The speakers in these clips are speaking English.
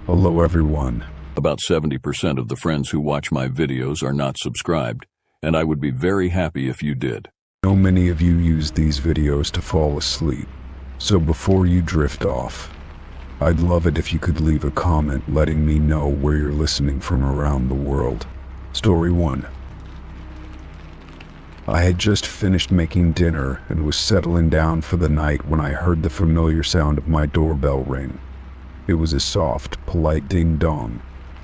Hello everyone. About 70% of the friends who watch my videos are not subscribed, and I would be very happy if you did. I know many of you use these videos to fall asleep, so before you drift off, I'd love it if you could leave a comment letting me know where you're listening from around the world. Story 1. I had just finished making dinner and was settling down for the night when I heard the familiar sound of my doorbell ring. It was a soft, polite ding-dong,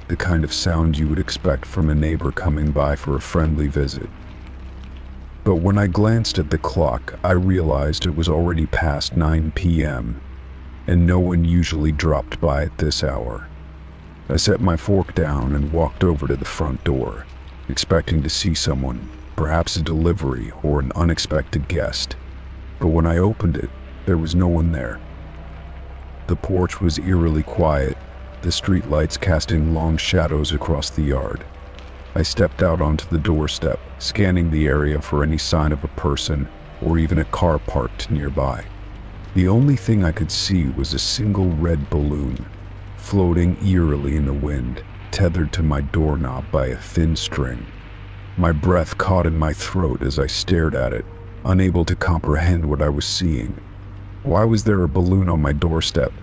the kind of sound you would expect from a neighbor coming by for a friendly visit. But when I glanced at the clock, I realized it was already past 9 p.m., and no one usually dropped by at this hour. I set my fork down and walked over to the front door, expecting to see someone, perhaps a delivery or an unexpected guest. But when I opened it, there was no one there. The porch was eerily quiet, the streetlights casting long shadows across the yard. I stepped out onto the doorstep, scanning the area for any sign of a person or even a car parked nearby. The only thing I could see was a single red balloon, floating eerily in the wind, tethered to my doorknob by a thin string. My breath caught in my throat as I stared at it, unable to comprehend what I was seeing. Why was there a balloon on my doorstep,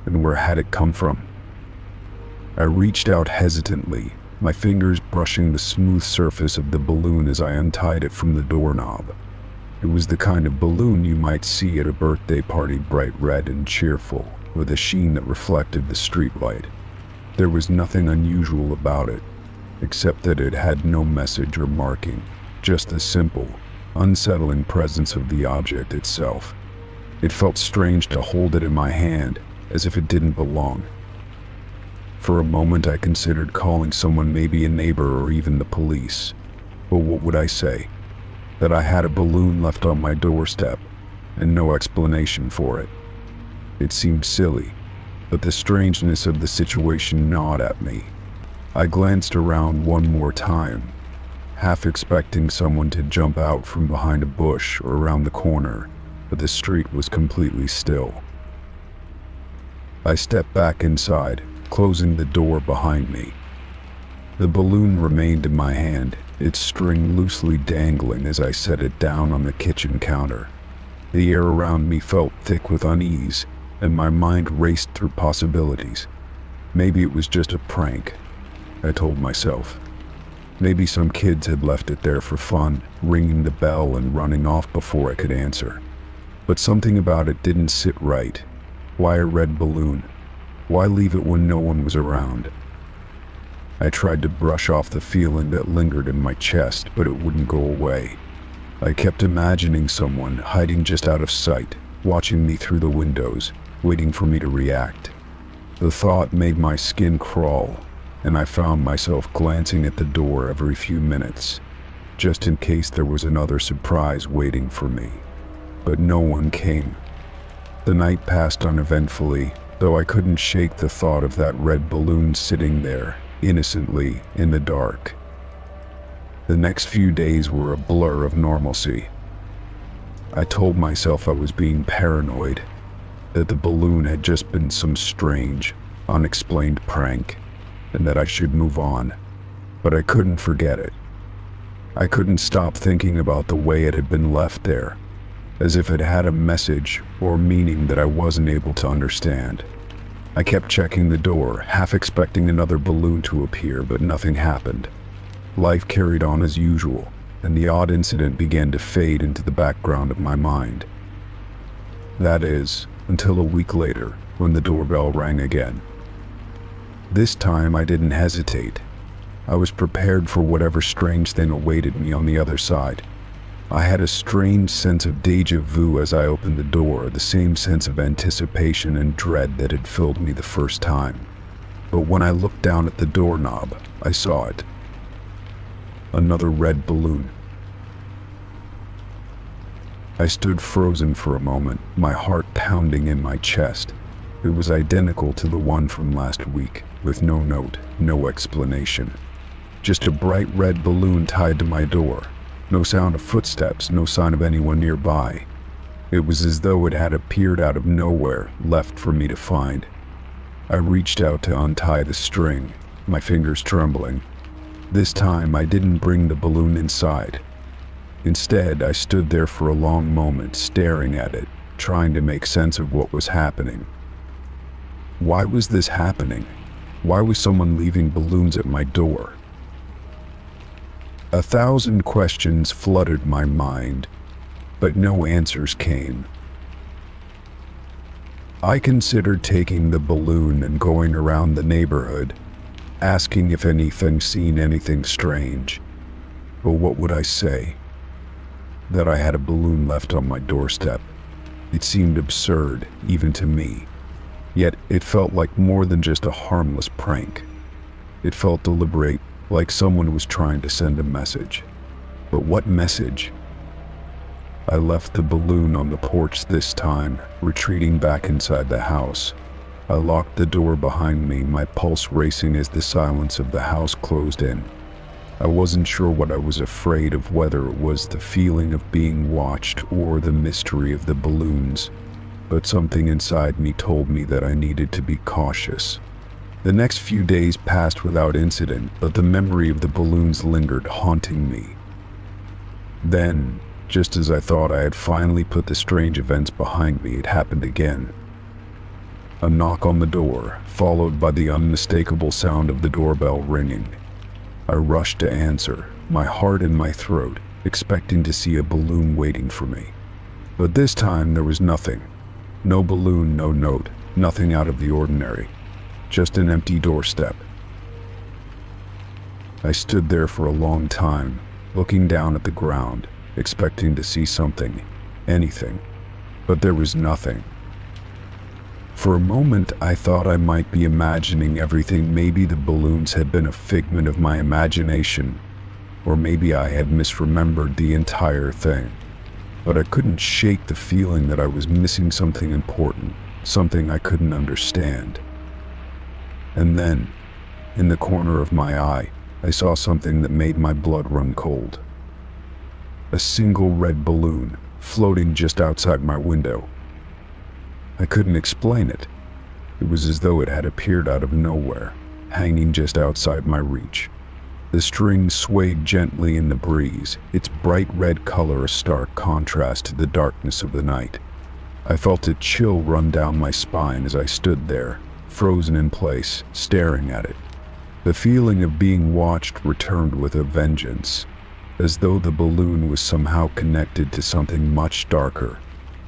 and where had it come from? I reached out hesitantly, my fingers brushing the smooth surface of the balloon as I untied it from the doorknob. It was the kind of balloon you might see at a birthday party, bright red and cheerful, with a sheen that reflected the streetlight. There was nothing unusual about it, except that it had no message or marking, just the simple, unsettling presence of the object itself. It felt strange to hold it in my hand, as if it didn't belong. For a moment I considered calling someone, maybe a neighbor or even the police. But what would I say? That I had a balloon left on my doorstep, and no explanation for it. It seemed silly, but the strangeness of the situation gnawed at me. I glanced around one more time, half expecting someone to jump out from behind a bush or around the corner, but the street was completely still. I stepped back inside, closing the door behind me. The balloon remained in my hand, its string loosely dangling as I set it down on the kitchen counter. The air around me felt thick with unease, and my mind raced through possibilities. Maybe it was just a prank, I told myself. Maybe some kids had left it there for fun, ringing the bell and running off before I could answer. But something about it didn't sit right. Why a red balloon? Why leave it when no one was around? I tried to brush off the feeling that lingered in my chest, but it wouldn't go away. I kept imagining someone hiding just out of sight, watching me through the windows, waiting for me to react. The thought made my skin crawl, and I found myself glancing at the door every few minutes, just in case there was another surprise waiting for me. But no one came. The night passed uneventfully, though I couldn't shake the thought of that red balloon sitting there, innocently, in the dark. The next few days were a blur of normalcy. I told myself I was being paranoid, that the balloon had just been some strange, unexplained prank, and that I should move on. But I couldn't forget it. I couldn't stop thinking about the way it had been left there, as if it had a message or meaning that I wasn't able to understand. I kept checking the door, half expecting another balloon to appear, but nothing happened. Life carried on as usual, and the odd incident began to fade into the background of my mind. That is, until a week later, when the doorbell rang again. This time I didn't hesitate. I was prepared for whatever strange thing awaited me on the other side. I had a strange sense of déjà vu as I opened the door, the same sense of anticipation and dread that had filled me the first time. But when I looked down at the doorknob, I saw it. Another red balloon. I stood frozen for a moment, my heart pounding in my chest. It was identical to the one from last week, with no note, no explanation. Just a bright red balloon tied to my door. No sound of footsteps, no sign of anyone nearby. It was as though it had appeared out of nowhere, left for me to find. I reached out to untie the string, my fingers trembling. This time I didn't bring the balloon inside. Instead, I stood there for a long moment, staring at it, trying to make sense of what was happening. Why was this happening? Why was someone leaving balloons at my door? 1,000 questions flooded my mind, but no answers came. I considered taking the balloon and going around the neighborhood, asking if anything seen anything strange. But what would I say? That I had a balloon left on my doorstep. It seemed absurd, even to me. Yet it felt like more than just a harmless prank. It felt deliberate, like someone was trying to send a message. But what message? I left the balloon on the porch this time, retreating back inside the house. I locked the door behind me, my pulse racing as the silence of the house closed in. I wasn't sure what I was afraid of, whether it was the feeling of being watched or the mystery of the balloons, but something inside me told me that I needed to be cautious. The next few days passed without incident, but the memory of the balloons lingered, haunting me. Then, just as I thought I had finally put the strange events behind me, it happened again. A knock on the door, followed by the unmistakable sound of the doorbell ringing. I rushed to answer, my heart in my throat, expecting to see a balloon waiting for me. But this time there was nothing. No balloon, no note, nothing out of the ordinary. Just an empty doorstep. I stood there for a long time, looking down at the ground, expecting to see something, anything. But there was nothing. For a moment, I thought I might be imagining everything. Maybe the balloons had been a figment of my imagination, or maybe I had misremembered the entire thing. But I couldn't shake the feeling that I was missing something important, something I couldn't understand. And then, in the corner of my eye, I saw something that made my blood run cold. A single red balloon, floating just outside my window. I couldn't explain it. It was as though it had appeared out of nowhere, hanging just outside my reach. The string swayed gently in the breeze, its bright red color a stark contrast to the darkness of the night. I felt a chill run down my spine as I stood there, frozen in place, staring at it. The feeling of being watched returned with a vengeance, as though the balloon was somehow connected to something much darker,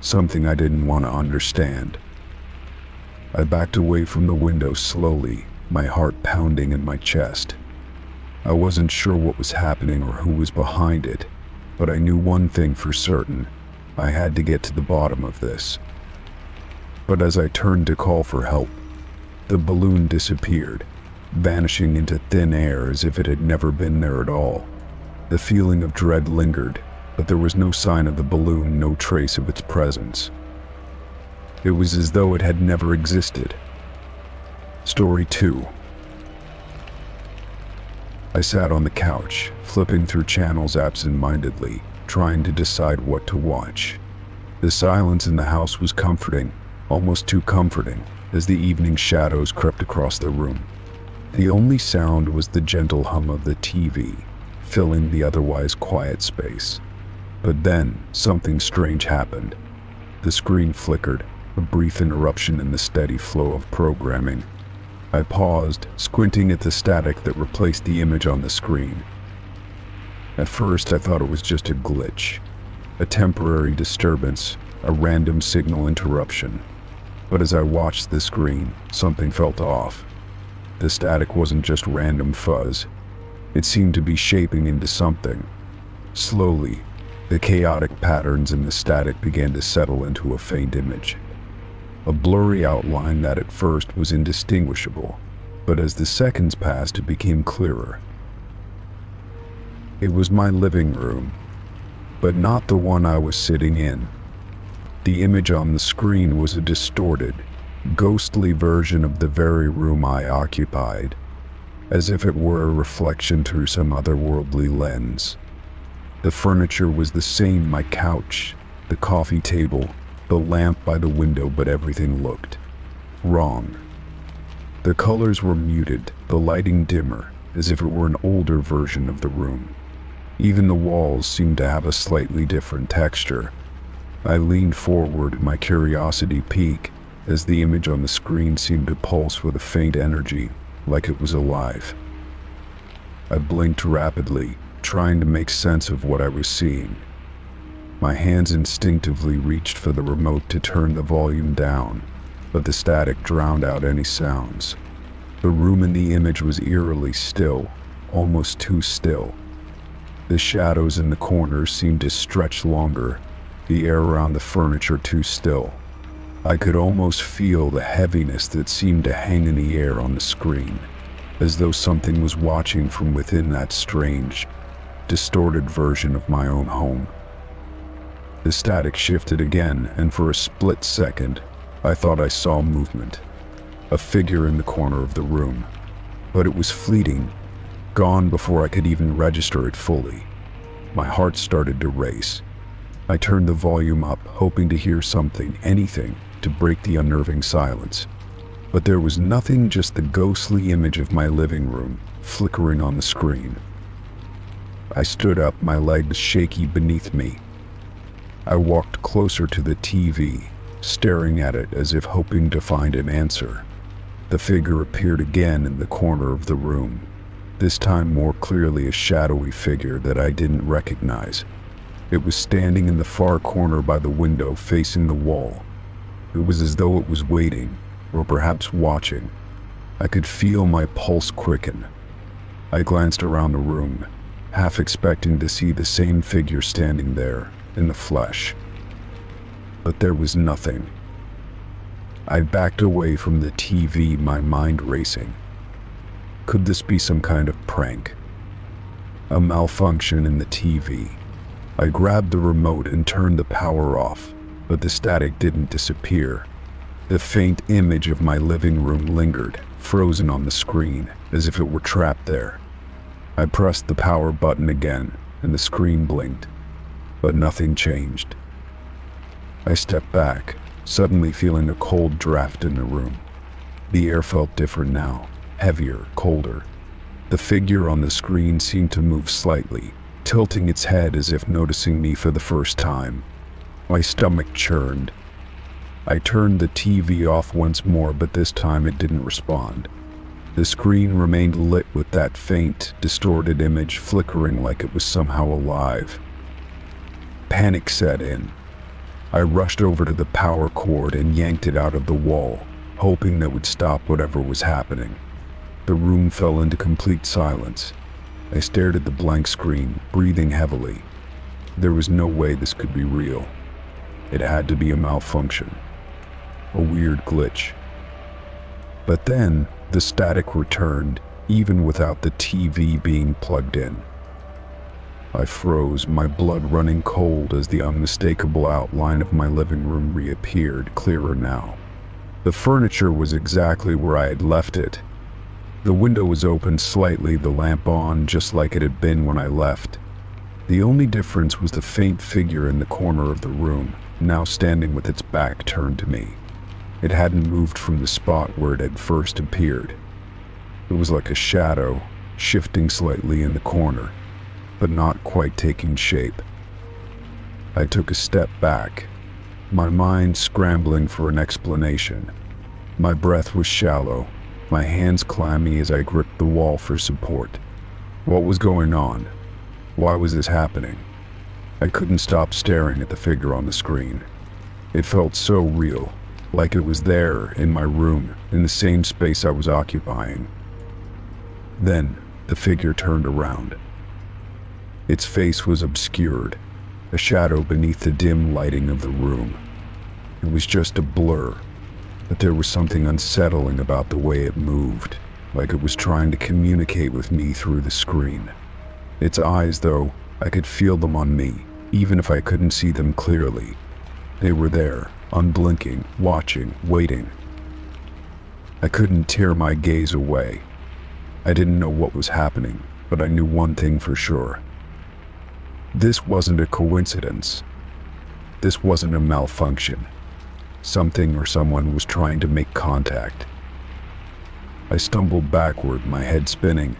something I didn't want to understand. I backed away from the window slowly, my heart pounding in my chest. I wasn't sure what was happening or who was behind it, but I knew one thing for certain. I had to get to the bottom of this. But as I turned to call for help, the balloon disappeared, vanishing into thin air as if it had never been there at all. The feeling of dread lingered, but there was no sign of the balloon, no trace of its presence. It was as though it had never existed. Story 2. I sat on the couch, flipping through channels absent-mindedly, trying to decide what to watch. The silence in the house was comforting, almost too comforting, as the evening shadows crept across the room. The only sound was the gentle hum of the TV, filling the otherwise quiet space. But then, something strange happened. The screen flickered, a brief interruption in the steady flow of programming. I paused, squinting at the static that replaced the image on the screen. At first, I thought it was just a glitch, a temporary disturbance, a random signal interruption. But as I watched the screen, something felt off. The static wasn't just random fuzz. It seemed to be shaping into something. Slowly, the chaotic patterns in the static began to settle into a faint image. A blurry outline that at first was indistinguishable, but as the seconds passed it became clearer. It was my living room, but not the one I was sitting in. The image on the screen was a distorted, ghostly version of the very room I occupied, as if it were a reflection through some otherworldly lens. The furniture was the same, my couch, the coffee table, the lamp by the window, but everything looked wrong. The colors were muted, the lighting dimmer, as if it were an older version of the room. Even the walls seemed to have a slightly different texture. I leaned forward, my curiosity piqued, as the image on the screen seemed to pulse with a faint energy, like it was alive. I blinked rapidly, trying to make sense of what I was seeing. My hands instinctively reached for the remote to turn the volume down, but the static drowned out any sounds. The room in the image was eerily still, almost too still. The shadows in the corners seemed to stretch longer, the air around the furniture too still. I could almost feel the heaviness that seemed to hang in the air on the screen, as though something was watching from within that strange, distorted version of my own home. The static shifted again, and for a split second, I thought I saw movement. A figure in the corner of the room. But it was fleeting, gone before I could even register it fully. My heart started to race. I turned the volume up, hoping to hear something, anything, to break the unnerving silence. But there was nothing, just the ghostly image of my living room, flickering on the screen. I stood up, my legs shaky beneath me. I walked closer to the TV, staring at it as if hoping to find an answer. The figure appeared again in the corner of the room, this time more clearly a shadowy figure that I didn't recognize. It was standing in the far corner by the window facing the wall. It was as though it was waiting, or perhaps watching. I could feel my pulse quicken. I glanced around the room, half expecting to see the same figure standing there, in the flesh. But there was nothing. I backed away from the TV, my mind racing. Could this be some kind of prank? A malfunction in the TV? I grabbed the remote and turned the power off, but the static didn't disappear. The faint image of my living room lingered, frozen on the screen, as if it were trapped there. I pressed the power button again, and the screen blinked, but nothing changed. I stepped back, suddenly feeling a cold draft in the room. The air felt different now, heavier, colder. The figure on the screen seemed to move slightly, tilting its head as if noticing me for the first time. My stomach churned. I turned the TV off once more, but this time it didn't respond. The screen remained lit with that faint, distorted image flickering like it was somehow alive. Panic set in. I rushed over to the power cord and yanked it out of the wall, hoping that would stop whatever was happening. The room fell into complete silence. I stared at the blank screen, breathing heavily. There was no way this could be real. It had to be a malfunction. A weird glitch. But then, the static returned, even without the TV being plugged in. I froze, my blood running cold as the unmistakable outline of my living room reappeared, clearer now. The furniture was exactly where I had left it. The window was open slightly, the lamp on, just like it had been when I left. The only difference was the faint figure in the corner of the room, now standing with its back turned to me. It hadn't moved from the spot where it had first appeared. It was like a shadow, shifting slightly in the corner, but not quite taking shape. I took a step back, my mind scrambling for an explanation. My breath was shallow, my hands clammy as I gripped the wall for support. What was going on? Why was this happening? I couldn't stop staring at the figure on the screen. It felt so real, like it was there, in my room, in the same space I was occupying. Then, the figure turned around. Its face was obscured, a shadow beneath the dim lighting of the room. It was just a blur, but there was something unsettling about the way it moved, like it was trying to communicate with me through the screen. Its eyes, though, I could feel them on me, even if I couldn't see them clearly. They were there, unblinking, watching, waiting. I couldn't tear my gaze away. I didn't know what was happening, but I knew one thing for sure. This wasn't a coincidence. This wasn't a malfunction. Something or someone was trying to make contact. I stumbled backward, my head spinning.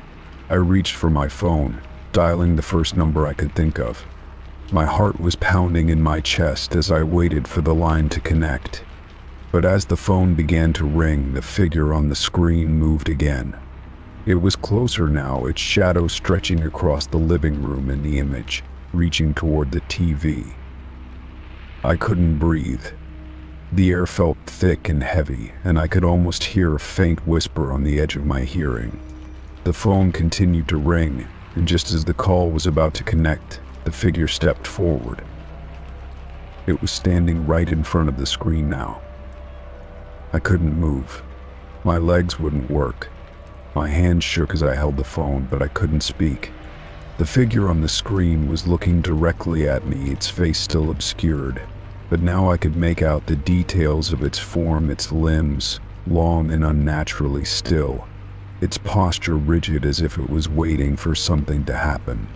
I reached for my phone, dialing the first number I could think of. My heart was pounding in my chest as I waited for the line to connect. But as the phone began to ring, the figure on the screen moved again. It was closer now, its shadow stretching across the living room in the image, reaching toward the TV. I couldn't breathe. The air felt thick and heavy, and I could almost hear a faint whisper on the edge of my hearing. The phone continued to ring, and just as the call was about to connect, the figure stepped forward. It was standing right in front of the screen now. I couldn't move. My legs wouldn't work. My hands shook as I held the phone, but I couldn't speak. The figure on the screen was looking directly at me, its face still obscured, but now I could make out the details of its form, its limbs, long and unnaturally still, its posture rigid as if it was waiting for something to happen.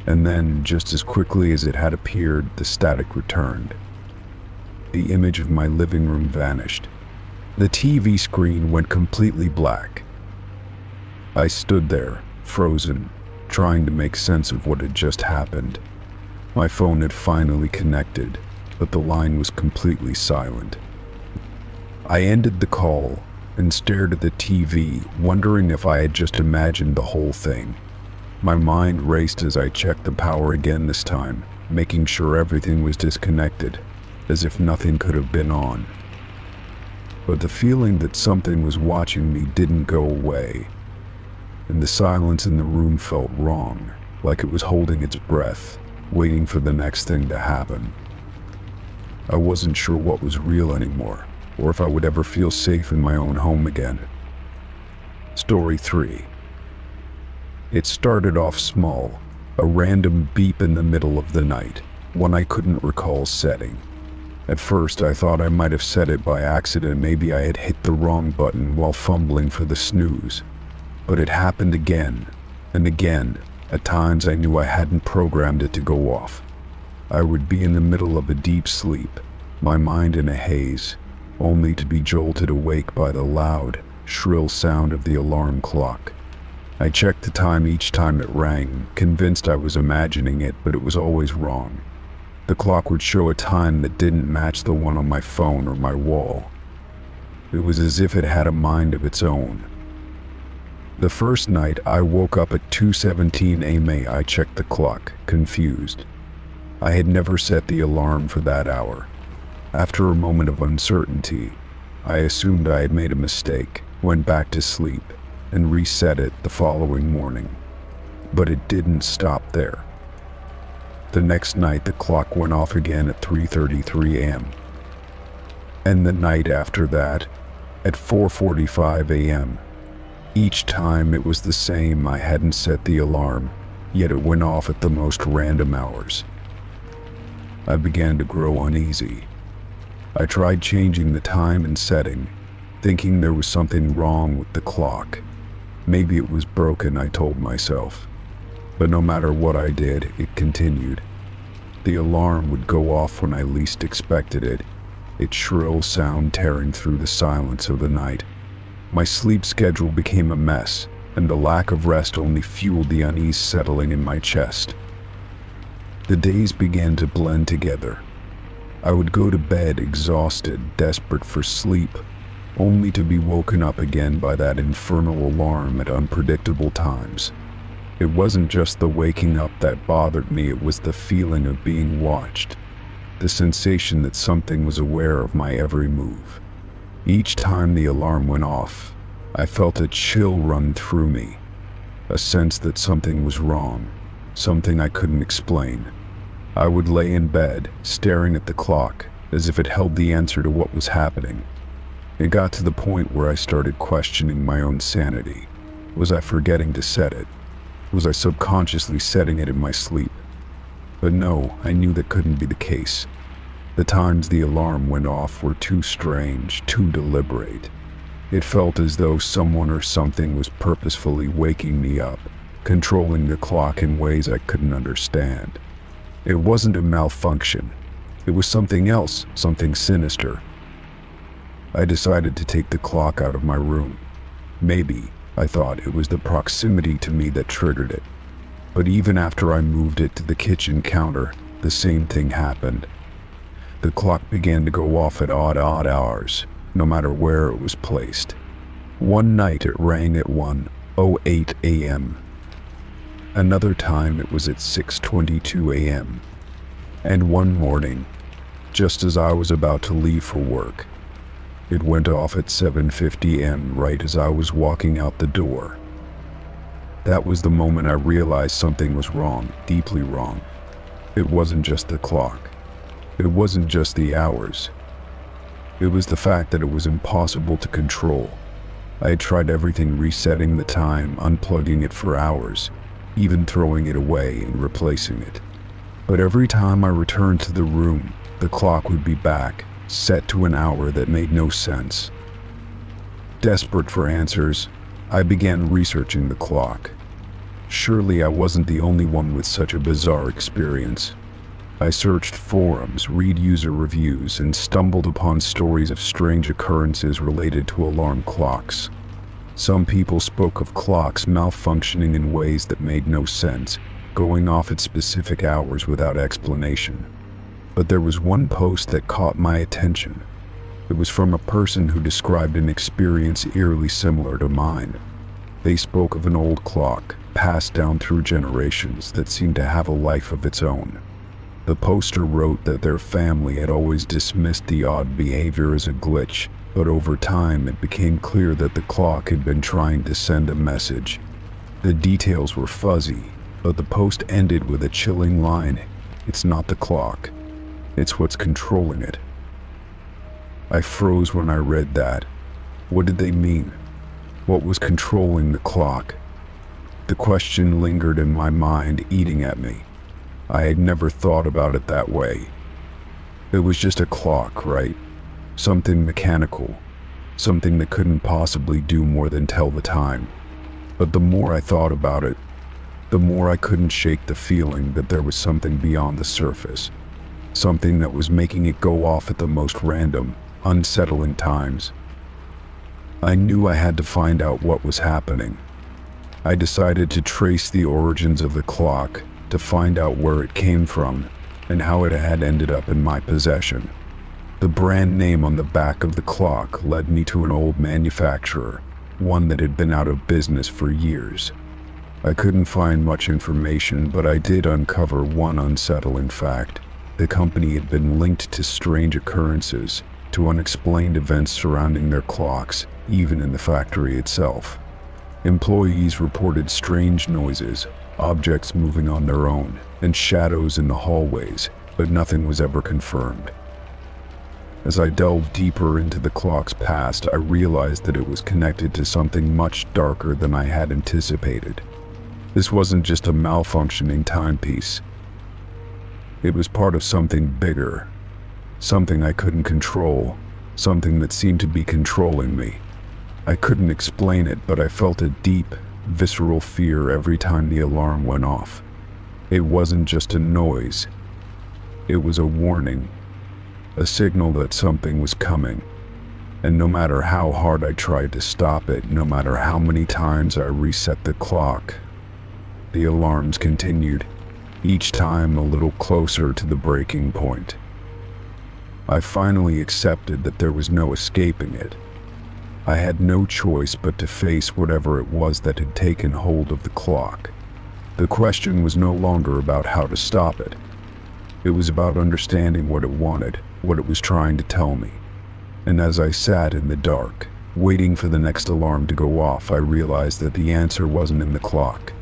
And then, just as quickly as it had appeared, the static returned. The image of my living room vanished. The TV screen went completely black. I stood there, frozen, trying to make sense of what had just happened. My phone had finally connected, but the line was completely silent. I ended the call and stared at the TV, wondering if I had just imagined the whole thing. My mind raced as I checked the power again this time, making sure everything was disconnected, as if nothing could have been on. But the feeling that something was watching me didn't go away, and the silence in the room felt wrong, like it was holding its breath, waiting for the next thing to happen. I wasn't sure what was real anymore, or if I would ever feel safe in my own home again. Story 3. It started off small, a random beep in the middle of the night, one I couldn't recall setting. At first I thought I might have set it by accident, maybe I had hit the wrong button while fumbling for the snooze. But it happened again, and again. At times I knew I hadn't programmed it to go off. I would be in the middle of a deep sleep, my mind in a haze, only to be jolted awake by the loud, shrill sound of the alarm clock. I checked the time each time it rang, convinced I was imagining it, but it was always wrong. The clock would show a time that didn't match the one on my phone or my wall. It was as if it had a mind of its own. The first night I woke up at 2:17 a.m. I checked the clock, confused. I had never set the alarm for that hour. After a moment of uncertainty, I assumed I had made a mistake, went back to sleep, and reset it the following morning. But it didn't stop there. The next night the clock went off again at 3:33 a.m. And the night after that, at 4:45 a.m. Each time it was the same. I hadn't set the alarm, yet it went off at the most random hours. I began to grow uneasy. I tried changing the time and setting, thinking there was something wrong with the clock. Maybe it was broken, I told myself. But no matter what I did, it continued. The alarm would go off when I least expected it, its shrill sound tearing through the silence of the night. My sleep schedule became a mess, and the lack of rest only fueled the unease settling in my chest. The days began to blend together. I would go to bed exhausted, desperate for sleep, only to be woken up again by that infernal alarm at unpredictable times. It wasn't just the waking up that bothered me, it was the feeling of being watched, the sensation that something was aware of my every move. Each time the alarm went off, I felt a chill run through me, a sense that something was wrong, something I couldn't explain. I would lay in bed, staring at the clock, as if it held the answer to what was happening. It got to the point where I started questioning my own sanity. Was I forgetting to set it? Was I subconsciously setting it in my sleep? But no, I knew that couldn't be the case. The times the alarm went off were too strange, too deliberate. It felt as though someone or something was purposefully waking me up, controlling the clock in ways I couldn't understand. It wasn't a malfunction. It was something else, something sinister. I decided to take the clock out of my room. Maybe, I thought, it was the proximity to me that triggered it. But even after I moved it to the kitchen counter, the same thing happened. The clock began to go off at odd hours, no matter where it was placed. One night it rang at 1:08 a.m. Another time it was at 6:22 a.m. And one morning, just as I was about to leave for work, it went off at 7:50 a.m. right as I was walking out the door. That was the moment I realized something was wrong, deeply wrong. It wasn't just the clock. It wasn't just the hours. It was the fact that it was impossible to control. I had tried everything, resetting the time, unplugging it for hours, even throwing it away and replacing it. But every time I returned to the room, the clock would be back, set to an hour that made no sense. Desperate for answers, I began researching the clock. Surely I wasn't the only one with such a bizarre experience. I searched forums, read user reviews, and stumbled upon stories of strange occurrences related to alarm clocks. Some people spoke of clocks malfunctioning in ways that made no sense, going off at specific hours without explanation. But there was one post that caught my attention. It was from a person who described an experience eerily similar to mine. They spoke of an old clock, passed down through generations, that seemed to have a life of its own. The poster wrote that their family had always dismissed the odd behavior as a glitch, but over time it became clear that the clock had been trying to send a message. The details were fuzzy, but the post ended with a chilling line: "It's not the clock, it's what's controlling it." I froze when I read that. What did they mean? What was controlling the clock? The question lingered in my mind, eating at me. I had never thought about it that way. It was just a clock, right? Something mechanical. Something that couldn't possibly do more than tell the time. But the more I thought about it, the more I couldn't shake the feeling that there was something beyond the surface. Something that was making it go off at the most random, unsettling times. I knew I had to find out what was happening. I decided to trace the origins of the clock, to find out where it came from and how it had ended up in my possession. The brand name on the back of the clock led me to an old manufacturer, one that had been out of business for years. I couldn't find much information, but I did uncover one unsettling fact. The company had been linked to strange occurrences, to unexplained events surrounding their clocks, even in the factory itself. Employees reported strange noises, objects moving on their own, and shadows in the hallways, but nothing was ever confirmed. As I delved deeper into the clock's past, I realized that it was connected to something much darker than I had anticipated. This wasn't just a malfunctioning timepiece. It was part of something bigger, something I couldn't control, something that seemed to be controlling me. I couldn't explain it, but I felt a deep, visceral fear every time the alarm went off. It wasn't just a noise. It was a warning, a signal that something was coming. And no matter how hard I tried to stop it, no matter how many times I reset the clock, the alarms continued, each time a little closer to the breaking point. I finally accepted that there was no escaping it. I had no choice but to face whatever it was that had taken hold of the clock. The question was no longer about how to stop it. It was about understanding what it wanted, what it was trying to tell me. And as I sat in the dark, waiting for the next alarm to go off, I realized that the answer wasn't in the clock.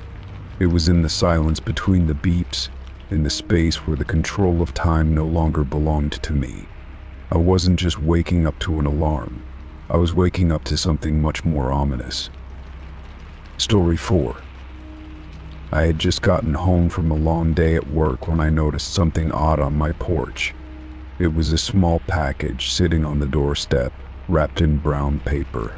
It was in the silence between the beeps, in the space where the control of time no longer belonged to me. I wasn't just waking up to an alarm. I was waking up to something much more ominous. Story 4. I had just gotten home from a long day at work when I noticed something odd on my porch. It was a small package sitting on the doorstep, wrapped in brown paper.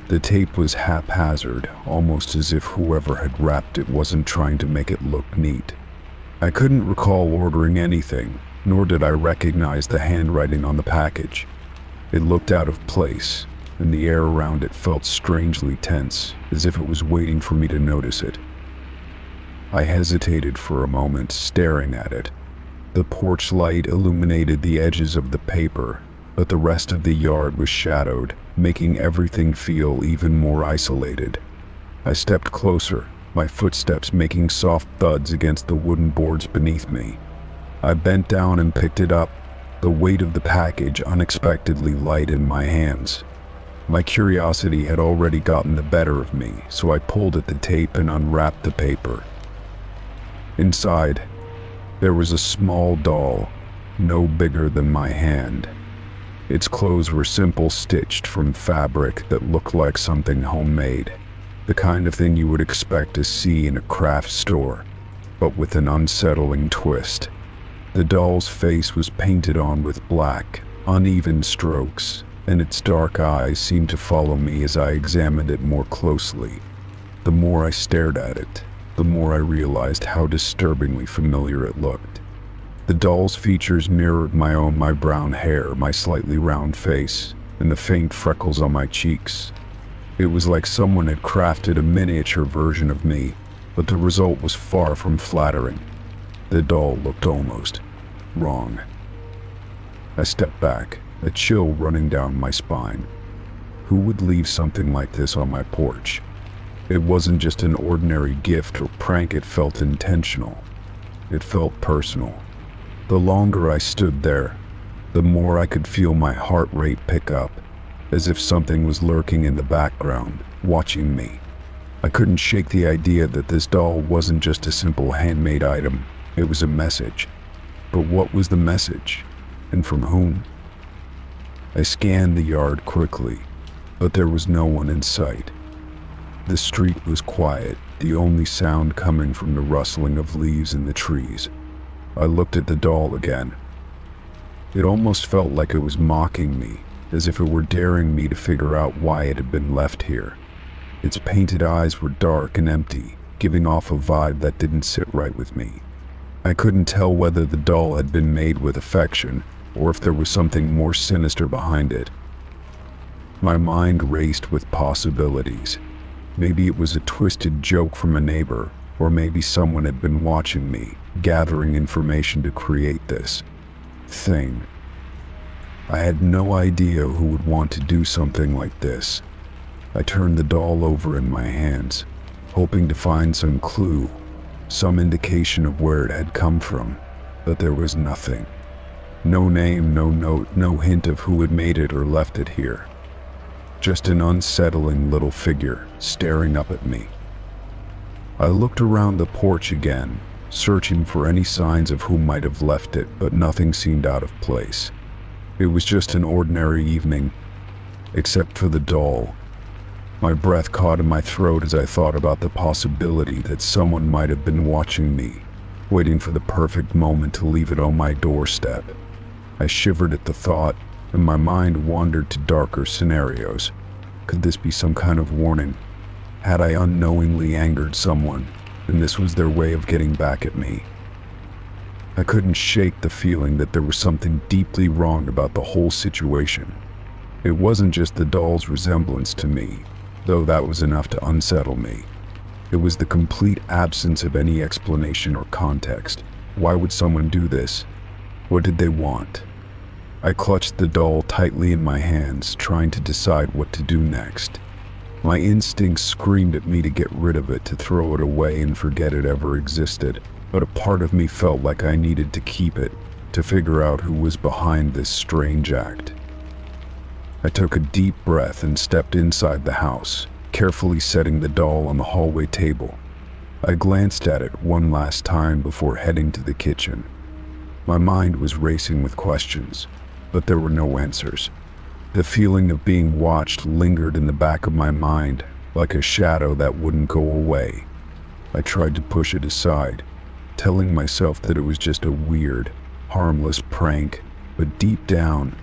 The tape was haphazard, almost as if whoever had wrapped it wasn't trying to make it look neat. I couldn't recall ordering anything, nor did I recognize the handwriting on the package. It looked out of place, and the air around it felt strangely tense, as if it was waiting for me to notice it. I hesitated for a moment, staring at it. The porch light illuminated the edges of the paper, but the rest of the yard was shadowed, making everything feel even more isolated. I stepped closer, my footsteps making soft thuds against the wooden boards beneath me. I bent down and picked it up, the weight of the package unexpectedly light in my hands. My curiosity had already gotten the better of me, so I pulled at the tape and unwrapped the paper. Inside, there was a small doll, no bigger than my hand. Its clothes were simple, stitched from fabric that looked like something homemade, the kind of thing you would expect to see in a craft store, but with an unsettling twist. The doll's face was painted on with black, uneven strokes, and its dark eyes seemed to follow me as I examined it more closely. The more I stared at it, the more I realized how disturbingly familiar it looked. The doll's features mirrored my brown hair, my slightly round face, and the faint freckles on my cheeks. It was like someone had crafted a miniature version of me, but the result was far from flattering. The doll looked almost wrong. I stepped back, a chill running down my spine. Who would leave something like this on my porch? It wasn't just an ordinary gift or prank, it felt intentional. It felt personal. The longer I stood there, the more I could feel my heart rate pick up, as if something was lurking in the background, watching me. I couldn't shake the idea that this doll wasn't just a simple handmade item, it was a message. But what was the message? And from whom? I scanned the yard quickly, but there was no one in sight. The street was quiet, the only sound coming from the rustling of leaves in the trees. I looked at the doll again. It almost felt like it was mocking me, as if it were daring me to figure out why it had been left here. Its painted eyes were dark and empty, giving off a vibe that didn't sit right with me. I couldn't tell whether the doll had been made with affection, or if there was something more sinister behind it. My mind raced with possibilities. Maybe it was a twisted joke from a neighbor, or maybe someone had been watching me, gathering information to create this thing. I had no idea who would want to do something like this. I turned the doll over in my hands, hoping to find some clue, some indication of where it had come from, but there was nothing. No name, no note, no hint of who had made it or left it here. Just an unsettling little figure staring up at me. I looked around the porch again, searching for any signs of who might have left it, but nothing seemed out of place. It was just an ordinary evening, except for the doll. My breath caught in my throat as I thought about the possibility that someone might have been watching me, waiting for the perfect moment to leave it on my doorstep. I shivered at the thought, and my mind wandered to darker scenarios. Could this be some kind of warning? Had I unknowingly angered someone, and this was their way of getting back at me? I couldn't shake the feeling that there was something deeply wrong about the whole situation. It wasn't just the doll's resemblance to me, though that was enough to unsettle me. It was the complete absence of any explanation or context. Why would someone do this? What did they want? I clutched the doll tightly in my hands, trying to decide what to do next. My instincts screamed at me to get rid of it, to throw it away and forget it ever existed, but a part of me felt like I needed to keep it, to figure out who was behind this strange act. I took a deep breath and stepped inside the house, carefully setting the doll on the hallway table. I glanced at it one last time before heading to the kitchen. My mind was racing with questions, but there were no answers. The feeling of being watched lingered in the back of my mind, like a shadow that wouldn't go away. I tried to push it aside, telling myself that it was just a weird, harmless prank, but deep down,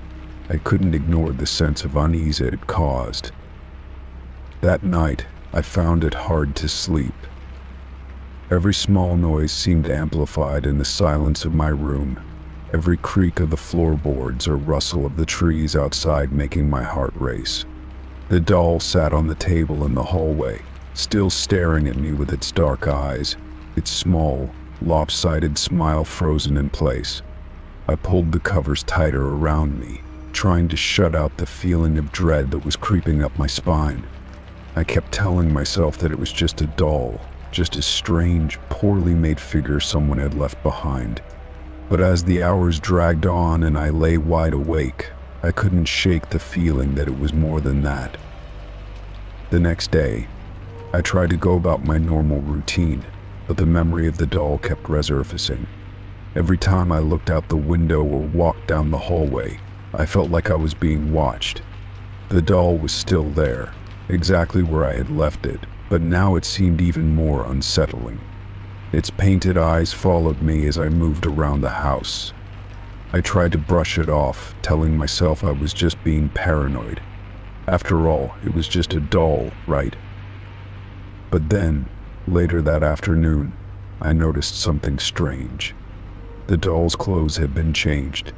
I couldn't ignore the sense of unease it caused. That night, I found it hard to sleep. Every small noise seemed amplified in the silence of my room. every creak of the floorboards or rustle of the trees outside making my heart race. The doll sat on the table in the hallway, still staring at me with its dark eyes, its small, lopsided smile frozen in place. I pulled the covers tighter around me, trying to shut out the feeling of dread that was creeping up my spine. I kept telling myself that it was just a doll, just a strange, poorly made figure someone had left behind. But as the hours dragged on and I lay wide awake, I couldn't shake the feeling that it was more than that. The next day, I tried to go about my normal routine, but the memory of the doll kept resurfacing. Every time I looked out the window or walked down the hallway, I felt like I was being watched. The doll was still there, exactly where I had left it, but now it seemed even more unsettling. Its painted eyes followed me as I moved around the house. I tried to brush it off, telling myself I was just being paranoid. After all, it was just a doll, right? But then, later that afternoon, I noticed something strange. The doll's clothes had been changed.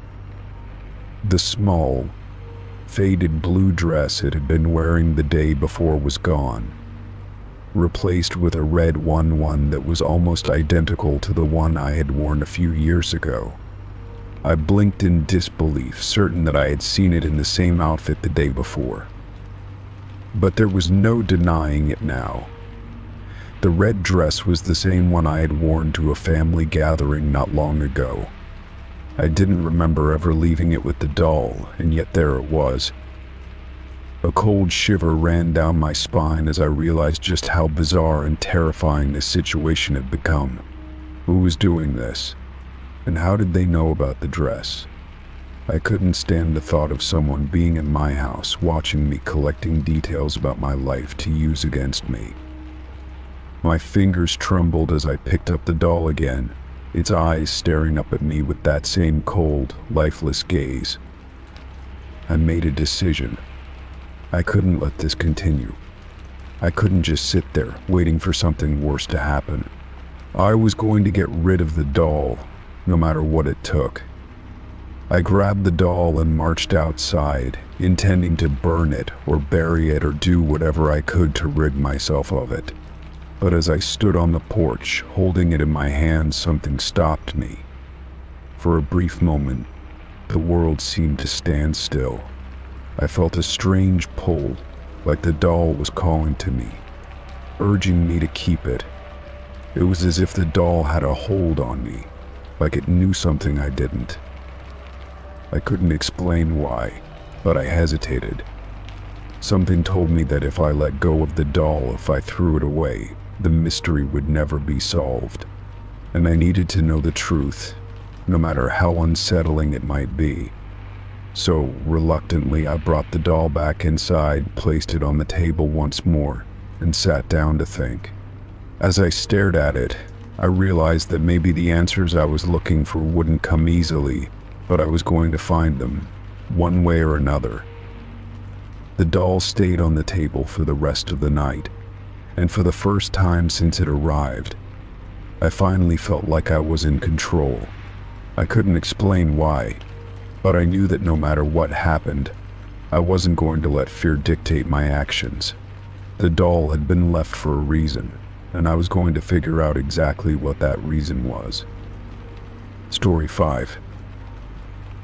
The small, faded blue dress it had been wearing the day before was gone, replaced with a red one that was almost identical to the one I had worn a few years ago. I blinked in disbelief, certain that I had seen it in the same outfit the day before. But there was no denying it now. The red dress was the same one I had worn to a family gathering not long ago. I didn't remember ever leaving it with the doll, and yet there it was. A cold shiver ran down my spine as I realized just how bizarre and terrifying this situation had become. Who was doing this? And how did they know about the dress? I couldn't stand the thought of someone being in my house, watching me, collecting details about my life to use against me. My fingers trembled as I picked up the doll again, its eyes staring up at me with that same cold, lifeless gaze. I made a decision. I couldn't let this continue. I couldn't just sit there, waiting for something worse to happen. I was going to get rid of the doll, no matter what it took. I grabbed the doll and marched outside, intending to burn it or bury it or do whatever I could to rid myself of it. But as I stood on the porch, holding it in my hands, something stopped me. For a brief moment, the world seemed to stand still. I felt a strange pull, like the doll was calling to me, urging me to keep it. It was as if the doll had a hold on me, like it knew something I didn't. I couldn't explain why, but I hesitated. Something told me that if I let go of the doll, if I threw it away, the mystery would never be solved. And I needed to know the truth, no matter how unsettling it might be. So, reluctantly, I brought the doll back inside, placed it on the table once more, and sat down to think. As I stared at it, I realized that maybe the answers I was looking for wouldn't come easily, but I was going to find them, one way or another. The doll stayed on the table for the rest of the night, and for the first time since it arrived, I finally felt like I was in control. I couldn't explain why, but I knew that no matter what happened, I wasn't going to let fear dictate my actions. The doll had been left for a reason, and I was going to figure out exactly what that reason was. Story 5.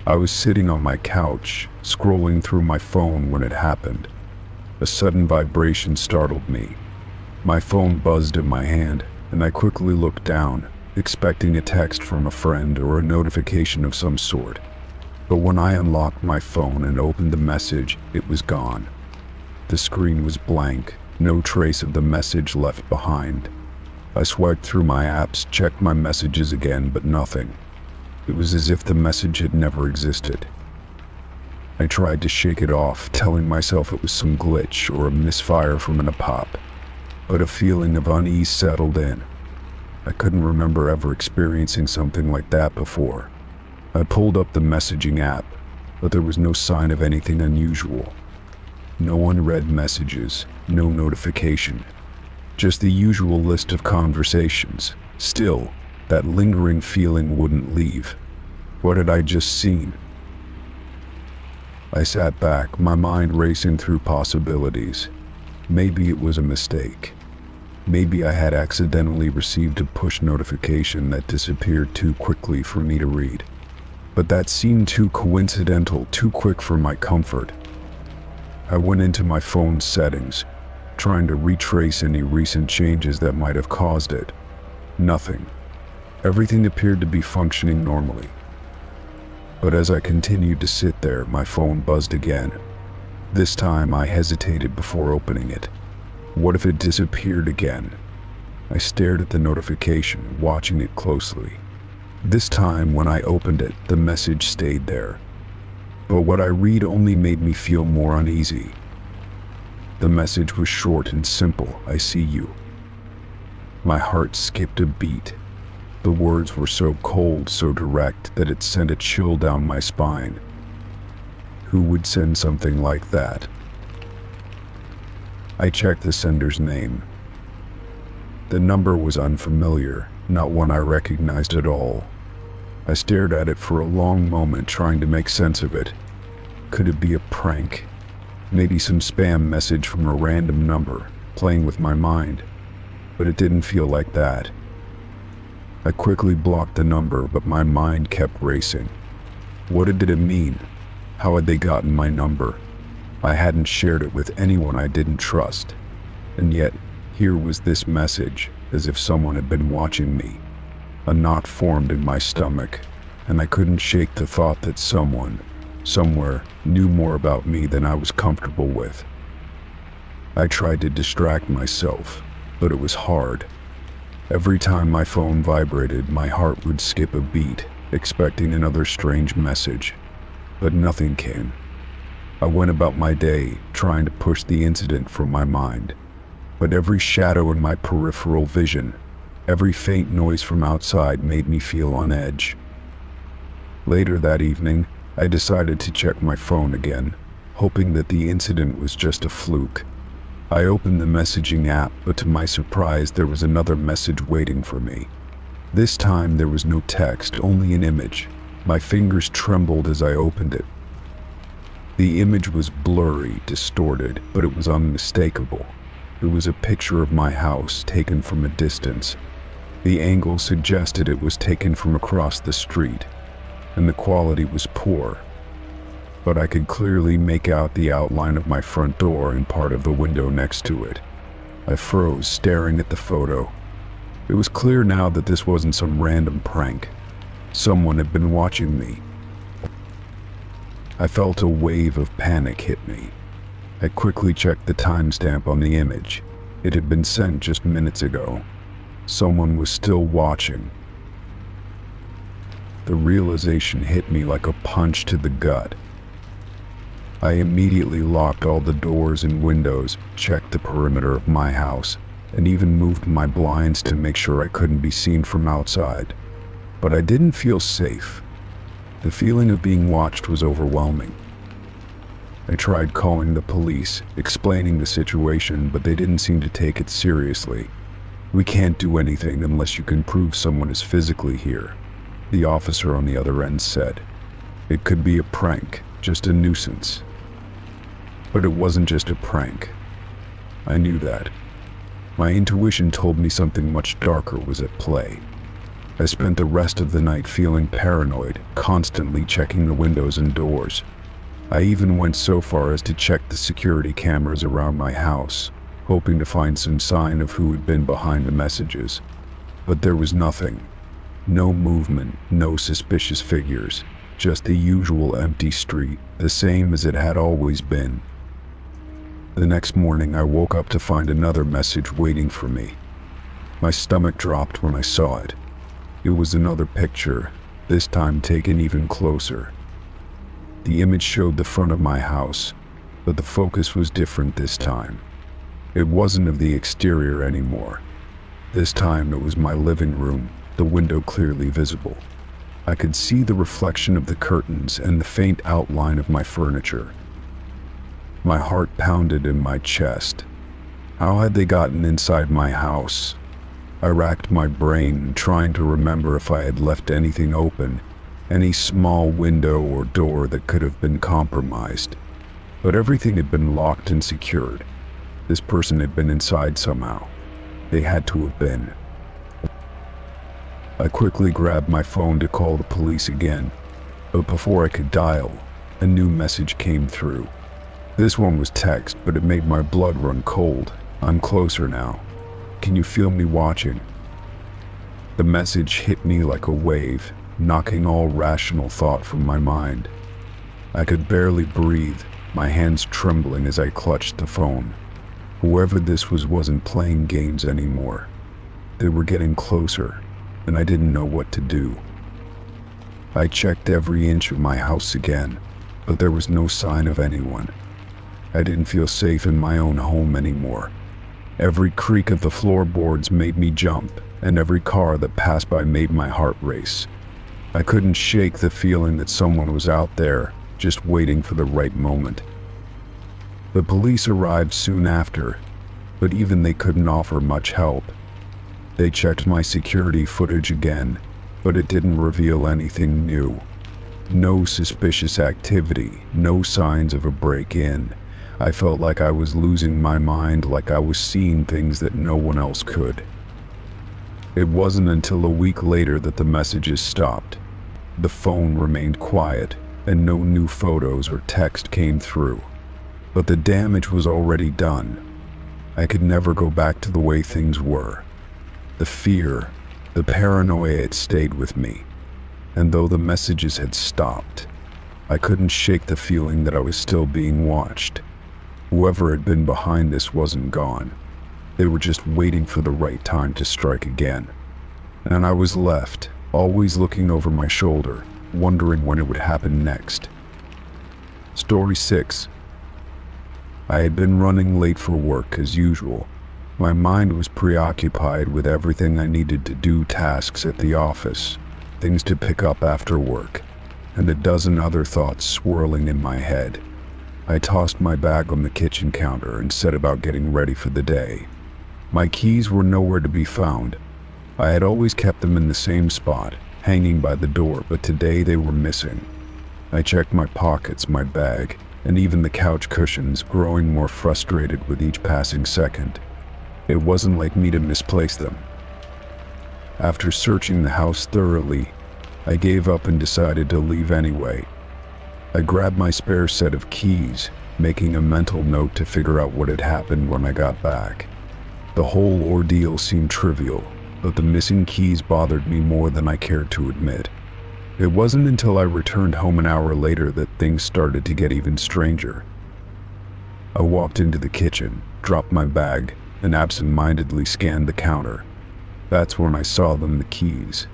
I was sitting on my couch, scrolling through my phone when it happened. A sudden vibration startled me. My phone buzzed in my hand, and I quickly looked down, expecting a text from a friend or a notification of some sort. But when I unlocked my phone and opened the message, it was gone. The screen was blank, no trace of the message left behind. I swiped through my apps, checked my messages again, but nothing. It was as if the message had never existed. I tried to shake it off, telling myself it was some glitch or a misfire from a pop, but a feeling of unease settled in. I couldn't remember ever experiencing something like that before. I pulled up the messaging app, but there was no sign of anything unusual. No unread messages, no notification, just the usual list of conversations. Still, that lingering feeling wouldn't leave. What had I just seen? I sat back, my mind racing through possibilities. Maybe it was a mistake. Maybe I had accidentally received a push notification that disappeared too quickly for me to read. But that seemed too coincidental, too quick for my comfort. I went into my phone's settings, trying to retrace any recent changes that might have caused it. Nothing. Everything appeared to be functioning normally. But as I continued to sit there, my phone buzzed again. This time I hesitated before opening it. What if it disappeared again? I stared at the notification, watching it closely. This time, when I opened it, the message stayed there. But what I read only made me feel more uneasy. The message was short and simple. I see you. My heart skipped a beat. The words were so cold, so direct, that it sent a chill down my spine. Who would send something like that? I checked the sender's name. The number was unfamiliar, not one I recognized at all. I stared at it for a long moment, trying to make sense of it. Could it be a prank? Maybe some spam message from a random number, playing with my mind. But it didn't feel like that. I quickly blocked the number, but my mind kept racing. What did it mean? How had they gotten my number? I hadn't shared it with anyone I didn't trust. And yet, here was this message, as if someone had been watching me. A knot formed in my stomach, and I couldn't shake the thought that someone, somewhere, knew more about me than I was comfortable with. I tried to distract myself, but it was hard. Every time my phone vibrated, my heart would skip a beat, expecting another strange message. But nothing came. I went about my day, trying to push the incident from my mind. But every shadow in my peripheral vision, every faint noise from outside made me feel on edge. Later that evening, I decided to check my phone again, hoping that the incident was just a fluke. I opened the messaging app, but to my surprise, there was another message waiting for me. This time, there was no text, only an image. My fingers trembled as I opened it. The image was blurry, distorted, but it was unmistakable. It was a picture of my house, taken from a distance. The angle suggested it was taken from across the street, and the quality was poor. But I could clearly make out the outline of my front door and part of the window next to it. I froze, staring at the photo. It was clear now that this wasn't some random prank. Someone had been watching me. I felt a wave of panic hit me. I quickly checked the timestamp on the image. It had been sent just minutes ago. Someone was still watching. The realization hit me like a punch to the gut. I immediately locked all the doors and windows, checked the perimeter of my house, and even moved my blinds to make sure I couldn't be seen from outside. But I didn't feel safe. The feeling of being watched was overwhelming. I tried calling the police, explaining the situation, but they didn't seem to take it seriously. "We can't do anything unless you can prove someone is physically here," the officer on the other end said. "It could be a prank, just a nuisance." But it wasn't just a prank. I knew that. My intuition told me something much darker was at play. I spent the rest of the night feeling paranoid, constantly checking the windows and doors. I even went so far as to check the security cameras around my house, hoping to find some sign of who had been behind the messages. But there was nothing. No movement, no suspicious figures, just the usual empty street, the same as it had always been. The next morning, I woke up to find another message waiting for me. My stomach dropped when I saw it. It was another picture, this time taken even closer. The image showed the front of my house, but the focus was different this time. It wasn't of the exterior anymore. This time it was my living room, the window clearly visible. I could see the reflection of the curtains and the faint outline of my furniture. My heart pounded in my chest. How had they gotten inside my house? I racked my brain, trying to remember if I had left anything open, any small window or door that could have been compromised. But everything had been locked and secured. This person had been inside somehow. They had to have been. I quickly grabbed my phone to call the police again, but before I could dial, a new message came through. This one was text, but it made my blood run cold. I'm closer now. Can you feel me watching? The message hit me like a wave, knocking all rational thought from my mind. I could barely breathe, my hands trembling as I clutched the phone. Whoever this was wasn't playing games anymore. They were getting closer, and I didn't know what to do. I checked every inch of my house again, but there was no sign of anyone. I didn't feel safe in my own home anymore. Every creak of the floorboards made me jump, and every car that passed by made my heart race. I couldn't shake the feeling that someone was out there, just waiting for the right moment. The police arrived soon after, but even they couldn't offer much help. They checked my security footage again, but it didn't reveal anything new. No suspicious activity, no signs of a break-in. I felt like I was losing my mind, like I was seeing things that no one else could. It wasn't until a week later that the messages stopped. The phone remained quiet, and no new photos or text came through. But the damage was already done. I could never go back to the way things were. The fear, the paranoia, it stayed with me. And though the messages had stopped, I couldn't shake the feeling that I was still being watched. Whoever had been behind this wasn't gone. They were just waiting for the right time to strike again. And I was left, always looking over my shoulder, wondering when it would happen next. Story 6. I had been running late for work as usual. My mind was preoccupied with everything I needed to do, tasks at the office, things to pick up after work, and a dozen other thoughts swirling in my head. I tossed my bag on the kitchen counter and set about getting ready for the day. My keys were nowhere to be found. I had always kept them in the same spot, hanging by the door, but today they were missing. I checked my pockets, my bag, and even the couch cushions, growing more frustrated with each passing second. It wasn't like me to misplace them. After searching the house thoroughly, I gave up and decided to leave anyway. I grabbed my spare set of keys, making a mental note to figure out what had happened when I got back. The whole ordeal seemed trivial, but the missing keys bothered me more than I cared to admit. It wasn't until I returned home an hour later that things started to get even stranger. I walked into the kitchen, dropped my bag, and absent-mindedly scanned the counter. That's when I saw them, the keys,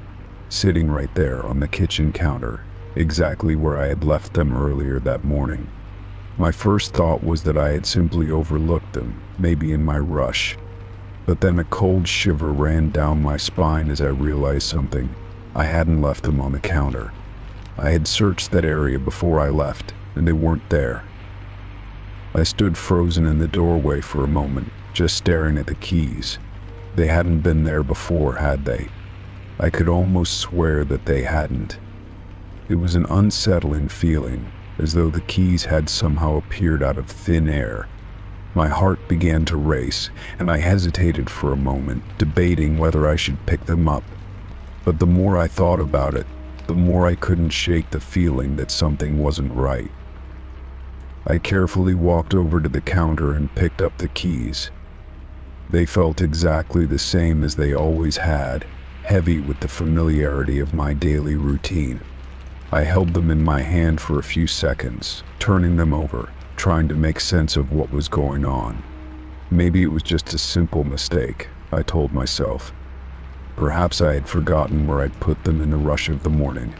sitting right there on the kitchen counter, exactly where I had left them earlier that morning. My first thought was that I had simply overlooked them, maybe in my rush. But then a cold shiver ran down my spine as I realized something. I hadn't left them on the counter. I had searched that area before I left, and they weren't there. I stood frozen in the doorway for a moment, just staring at the keys. They hadn't been there before, had they? I could almost swear that they hadn't. It was an unsettling feeling, as though the keys had somehow appeared out of thin air. My heart began to race, and I hesitated for a moment, debating whether I should pick them up. But the more I thought about it, the more I couldn't shake the feeling that something wasn't right. I carefully walked over to the counter and picked up the keys. They felt exactly the same as they always had, heavy with the familiarity of my daily routine. I held them in my hand for a few seconds, turning them over, trying to make sense of what was going on. Maybe it was just a simple mistake, I told myself. Perhaps I had forgotten where I'd put them in the rush of the morning.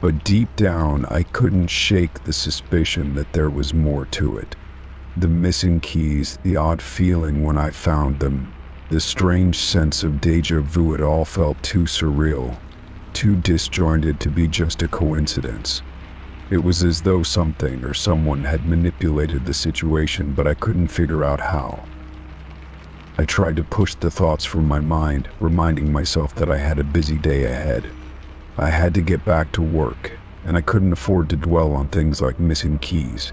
But deep down, I couldn't shake the suspicion that there was more to it. The missing keys, the odd feeling when I found them, the strange sense of déjà vu, it all felt too surreal, too disjointed to be just a coincidence. It was as though something or someone had manipulated the situation, but I couldn't figure out how. I tried to push the thoughts from my mind, reminding myself that I had a busy day ahead. I had to get back to work, and I couldn't afford to dwell on things like missing keys.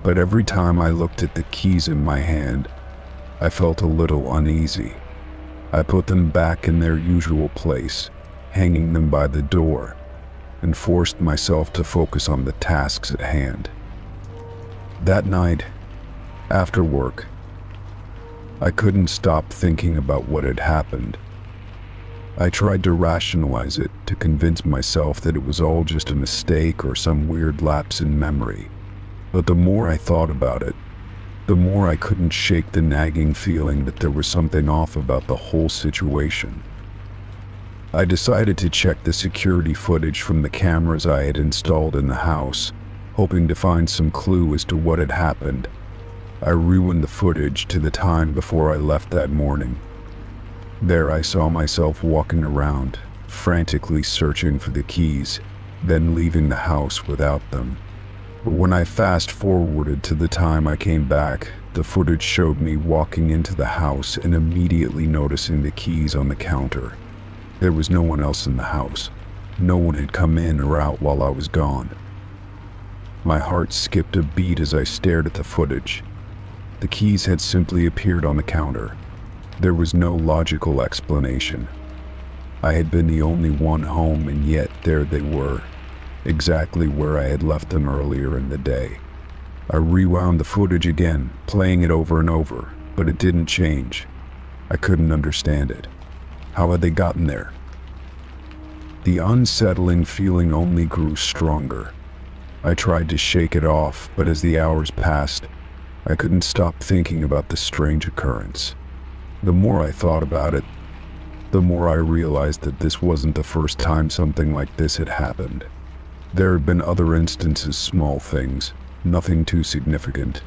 But every time I looked at the keys in my hand, I felt a little uneasy. I put them back in their usual place, hanging them by the door, and forced myself to focus on the tasks at hand. That night, after work, I couldn't stop thinking about what had happened. I tried to rationalize it, to convince myself that it was all just a mistake or some weird lapse in memory. But the more I thought about it, the more I couldn't shake the nagging feeling that there was something off about the whole situation. I decided to check the security footage from the cameras I had installed in the house, hoping to find some clue as to what had happened. I rewound the footage to the time before I left that morning. There I saw myself walking around, frantically searching for the keys, then leaving the house without them. But when I fast-forwarded to the time I came back, the footage showed me walking into the house and immediately noticing the keys on the counter. There was no one else in the house. No one had come in or out while I was gone. My heart skipped a beat as I stared at the footage. The keys had simply appeared on the counter. There was no logical explanation. I had been the only one home, and yet there they were, exactly where I had left them earlier in the day. I rewound the footage again, playing it over and over, but it didn't change. I couldn't understand it. How had they gotten there? The unsettling feeling only grew stronger. I tried to shake it off, but as the hours passed, I couldn't stop thinking about the strange occurrence. The more I thought about it, the more I realized that this wasn't the first time something like this had happened. There had been other instances, small things, nothing too significant,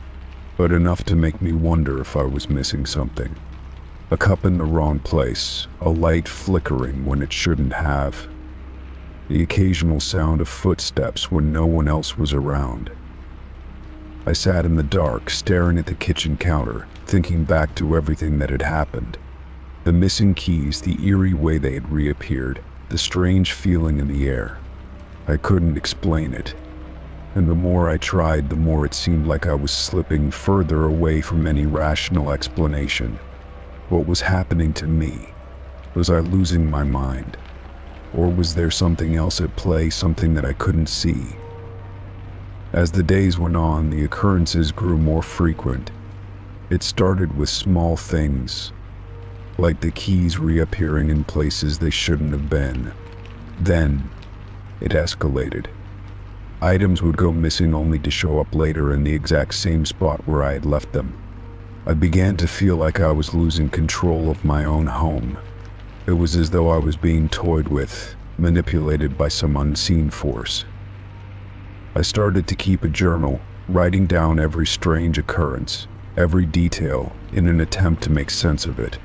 but enough to make me wonder if I was missing something. A cup in the wrong place, a light flickering when it shouldn't have, the occasional sound of footsteps when no one else was around. I sat in the dark, staring at the kitchen counter, thinking back to everything that had happened. The missing keys, the eerie way they had reappeared, the strange feeling in the air. I couldn't explain it, and the more I tried, the more it seemed like I was slipping further away from any rational explanation. What was happening to me? Was I losing my mind? Or was there something else at play, something that I couldn't see? As the days went on, the occurrences grew more frequent. It started with small things, like the keys reappearing in places they shouldn't have been. Then, it escalated. Items would go missing only to show up later in the exact same spot where I had left them. I began to feel like I was losing control of my own home. It was as though I was being toyed with, manipulated by some unseen force. I started to keep a journal, writing down every strange occurrence, every detail, in an attempt to make sense of it.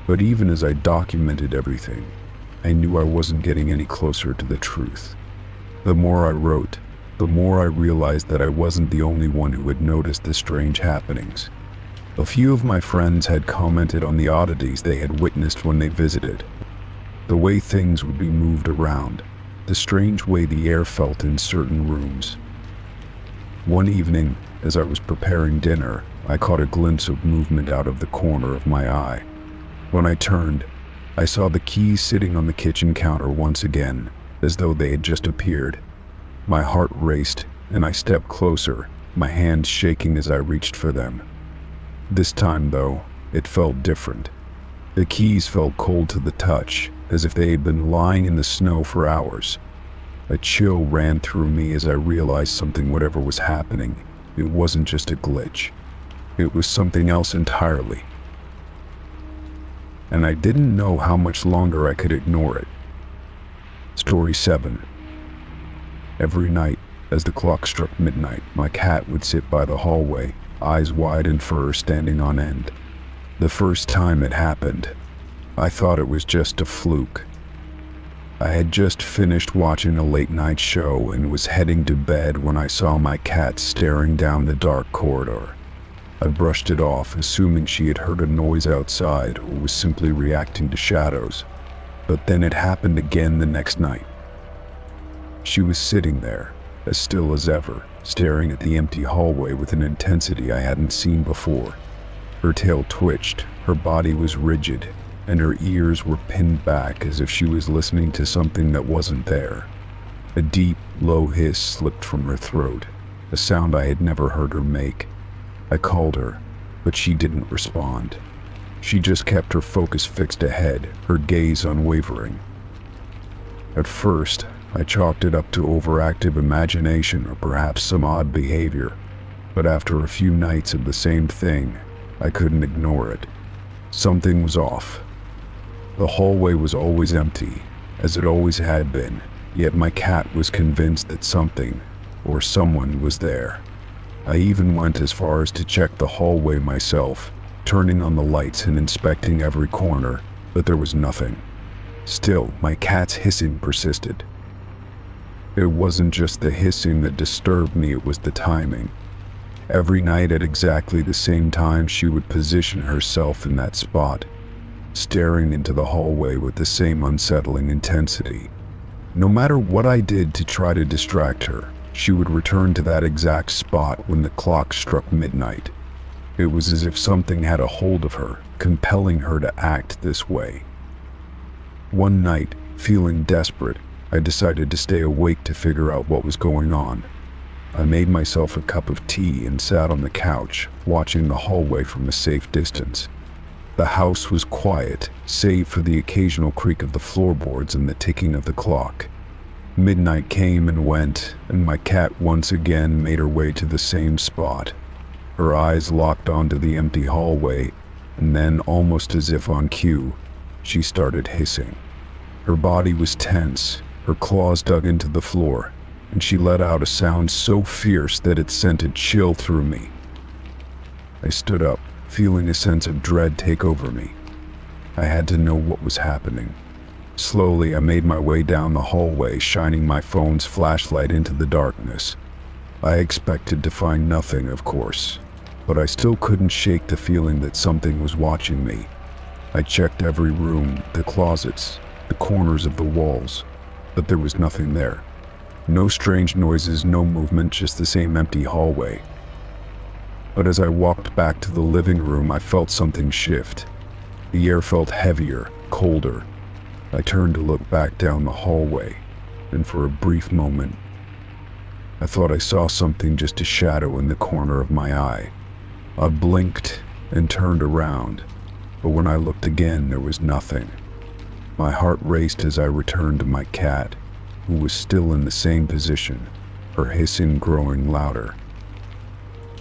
But even as I documented everything, I knew I wasn't getting any closer to the truth. The more I wrote, the more I realized that I wasn't the only one who had noticed the strange happenings. A few of my friends had commented on the oddities they had witnessed when they visited. The way things would be moved around, the strange way the air felt in certain rooms. One evening, as I was preparing dinner, I caught a glimpse of movement out of the corner of my eye. When I turned, I saw the keys sitting on the kitchen counter once again, as though they had just appeared. My heart raced, and I stepped closer, my hands shaking as I reached for them. This time, though, it felt different. The keys felt cold to the touch, as if they had been lying in the snow for hours. A chill ran through me as I realized something, whatever was happening, it wasn't just a glitch. It was something else entirely. And I didn't know how much longer I could ignore it. Story 7. Every night, as the clock struck midnight, my cat would sit by the hallway, eyes wide and fur standing on end. The first time it happened, I thought it was just a fluke. I had just finished watching a late-night show and was heading to bed when I saw my cat staring down the dark corridor. I brushed it off, assuming she had heard a noise outside or was simply reacting to shadows. But then it happened again the next night. She was sitting there, as still as ever, staring at the empty hallway with an intensity I hadn't seen before. Her tail twitched, her body was rigid, and her ears were pinned back as if she was listening to something that wasn't there. A deep, low hiss slipped from her throat, a sound I had never heard her make. I called her, but she didn't respond. She just kept her focus fixed ahead, her gaze unwavering. At first, I chalked it up to overactive imagination or perhaps some odd behavior, but after a few nights of the same thing, I couldn't ignore it. Something was off. The hallway was always empty, as it always had been, yet my cat was convinced that something, or someone, was there. I even went as far as to check the hallway myself, turning on the lights and inspecting every corner, but there was nothing. Still, my cat's hissing persisted. It wasn't just the hissing that disturbed me, it was the timing. Every night at exactly the same time, she would position herself in that spot, staring into the hallway with the same unsettling intensity. No matter what I did to try to distract her, she would return to that exact spot when the clock struck midnight. It was as if something had a hold of her, compelling her to act this way. One night, feeling desperate, I decided to stay awake to figure out what was going on. I made myself a cup of tea and sat on the couch, watching the hallway from a safe distance. The house was quiet, save for the occasional creak of the floorboards and the ticking of the clock. Midnight came and went, and my cat once again made her way to the same spot. Her eyes locked onto the empty hallway, and then, almost as if on cue, she started hissing. Her body was tense, her claws dug into the floor, and she let out a sound so fierce that it sent a chill through me. I stood up, feeling a sense of dread take over me. I had to know what was happening. Slowly, I made my way down the hallway, shining my phone's flashlight into the darkness. I expected to find nothing, of course, but I still couldn't shake the feeling that something was watching me. I checked every room, the closets, the corners of the walls, but there was nothing there. No strange noises, no movement, just the same empty hallway. But as I walked back to the living room, I felt something shift. The air felt heavier, colder. I turned to look back down the hallway, and for a brief moment, I thought I saw something, just a shadow in the corner of my eye. I blinked and turned around, but when I looked again, there was nothing. My heart raced as I returned to my cat, who was still in the same position, her hissing growing louder.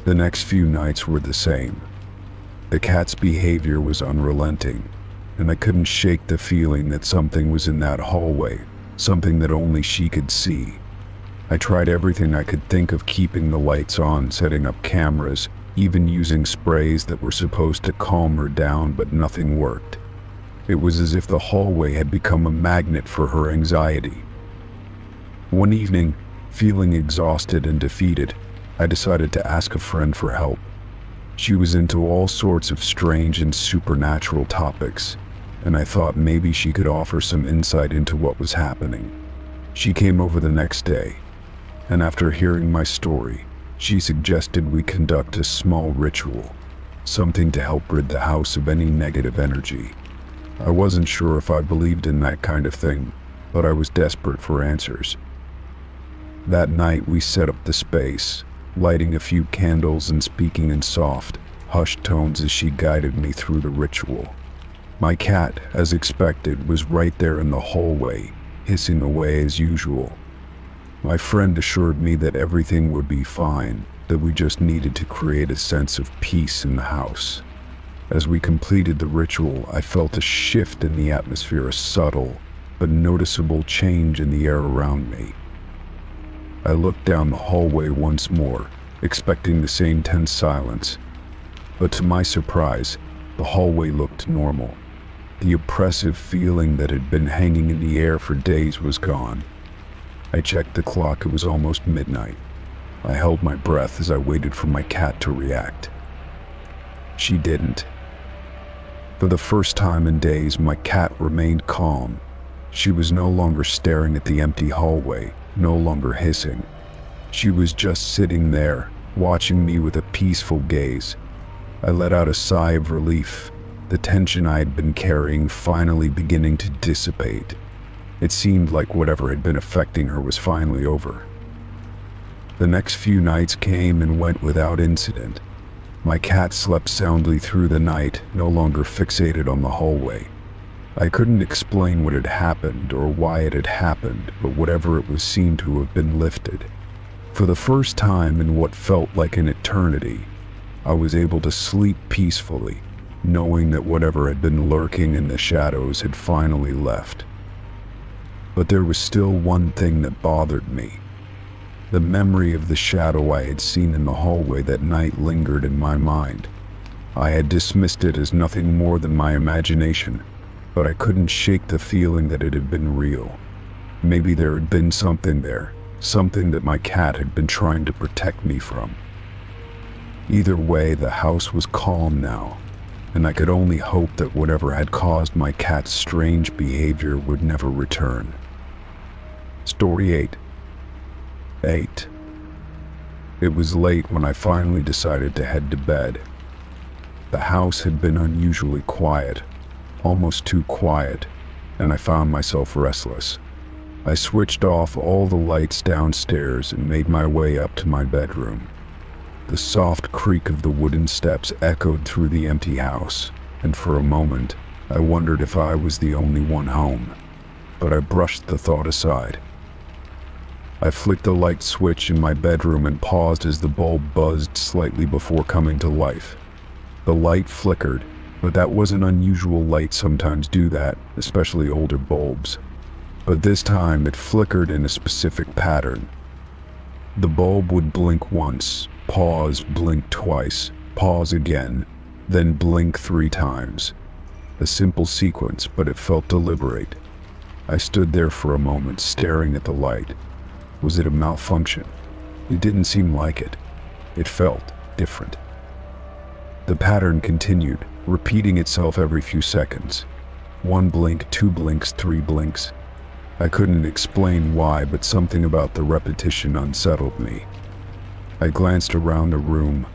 The next few nights were the same. The cat's behavior was unrelenting, and I couldn't shake the feeling that something was in that hallway, something that only she could see. I tried everything I could think of, keeping the lights on, setting up cameras, even using sprays that were supposed to calm her down, but nothing worked. It was as if the hallway had become a magnet for her anxiety. One evening, feeling exhausted and defeated, I decided to ask a friend for help. She was into all sorts of strange and supernatural topics, and I thought maybe she could offer some insight into what was happening. She came over the next day, and after hearing my story, she suggested we conduct a small ritual, something to help rid the house of any negative energy. I wasn't sure if I believed in that kind of thing, but I was desperate for answers. That night we set up the space, lighting a few candles and speaking in soft, hushed tones as she guided me through the ritual. My cat, as expected, was right there in the hallway, hissing away as usual. My friend assured me that everything would be fine, that we just needed to create a sense of peace in the house. As we completed the ritual, I felt a shift in the atmosphere, a subtle but noticeable change in the air around me. I looked down the hallway once more, expecting the same tense silence. But to my surprise, the hallway looked normal. The oppressive feeling that had been hanging in the air for days was gone. I checked the clock, it was almost midnight. I held my breath as I waited for my cat to react. She didn't. For the first time in days, my cat remained calm. She was no longer staring at the empty hallway. no longer hissing. She was just sitting there, watching me with a peaceful gaze. I let out a sigh of relief, the tension I had been carrying finally beginning to dissipate. It seemed like whatever had been affecting her was finally over. The next few nights came and went without incident. My cat slept soundly through the night, no longer fixated on the hallway. I couldn't explain what had happened or why it had happened, but whatever it was seemed to have been lifted. For the first time in what felt like an eternity, I was able to sleep peacefully, knowing that whatever had been lurking in the shadows had finally left. But there was still one thing that bothered me. The memory of the shadow I had seen in the hallway that night lingered in my mind. I had dismissed it as nothing more than my imagination, but I couldn't shake the feeling that it had been real. Maybe there had been something there, something that my cat had been trying to protect me from. Either way, the house was calm now, and I could only hope that whatever had caused my cat's strange behavior would never return. Story 8. It was late when I finally decided to head to bed. The house had been unusually quiet, almost too quiet, and I found myself restless. I switched off all the lights downstairs and made my way up to my bedroom. The soft creak of the wooden steps echoed through the empty house, and for a moment, I wondered if I was the only one home. But I brushed the thought aside. I flicked the light switch in my bedroom and paused as the bulb buzzed slightly before coming to life. The light flickered, but that wasn't unusual. Lights sometimes do that, especially older bulbs. But this time it flickered in a specific pattern. The bulb would blink once, pause, blink twice, pause again, then blink 3 times. A simple sequence, but it felt deliberate. I stood there for a moment, staring at the light. Was it a malfunction? It didn't seem like it. It felt different. The pattern continued, repeating itself every few seconds. 1 blink, 2 blinks, 3 blinks. I couldn't explain why, but something about the repetition unsettled me. I glanced around the room,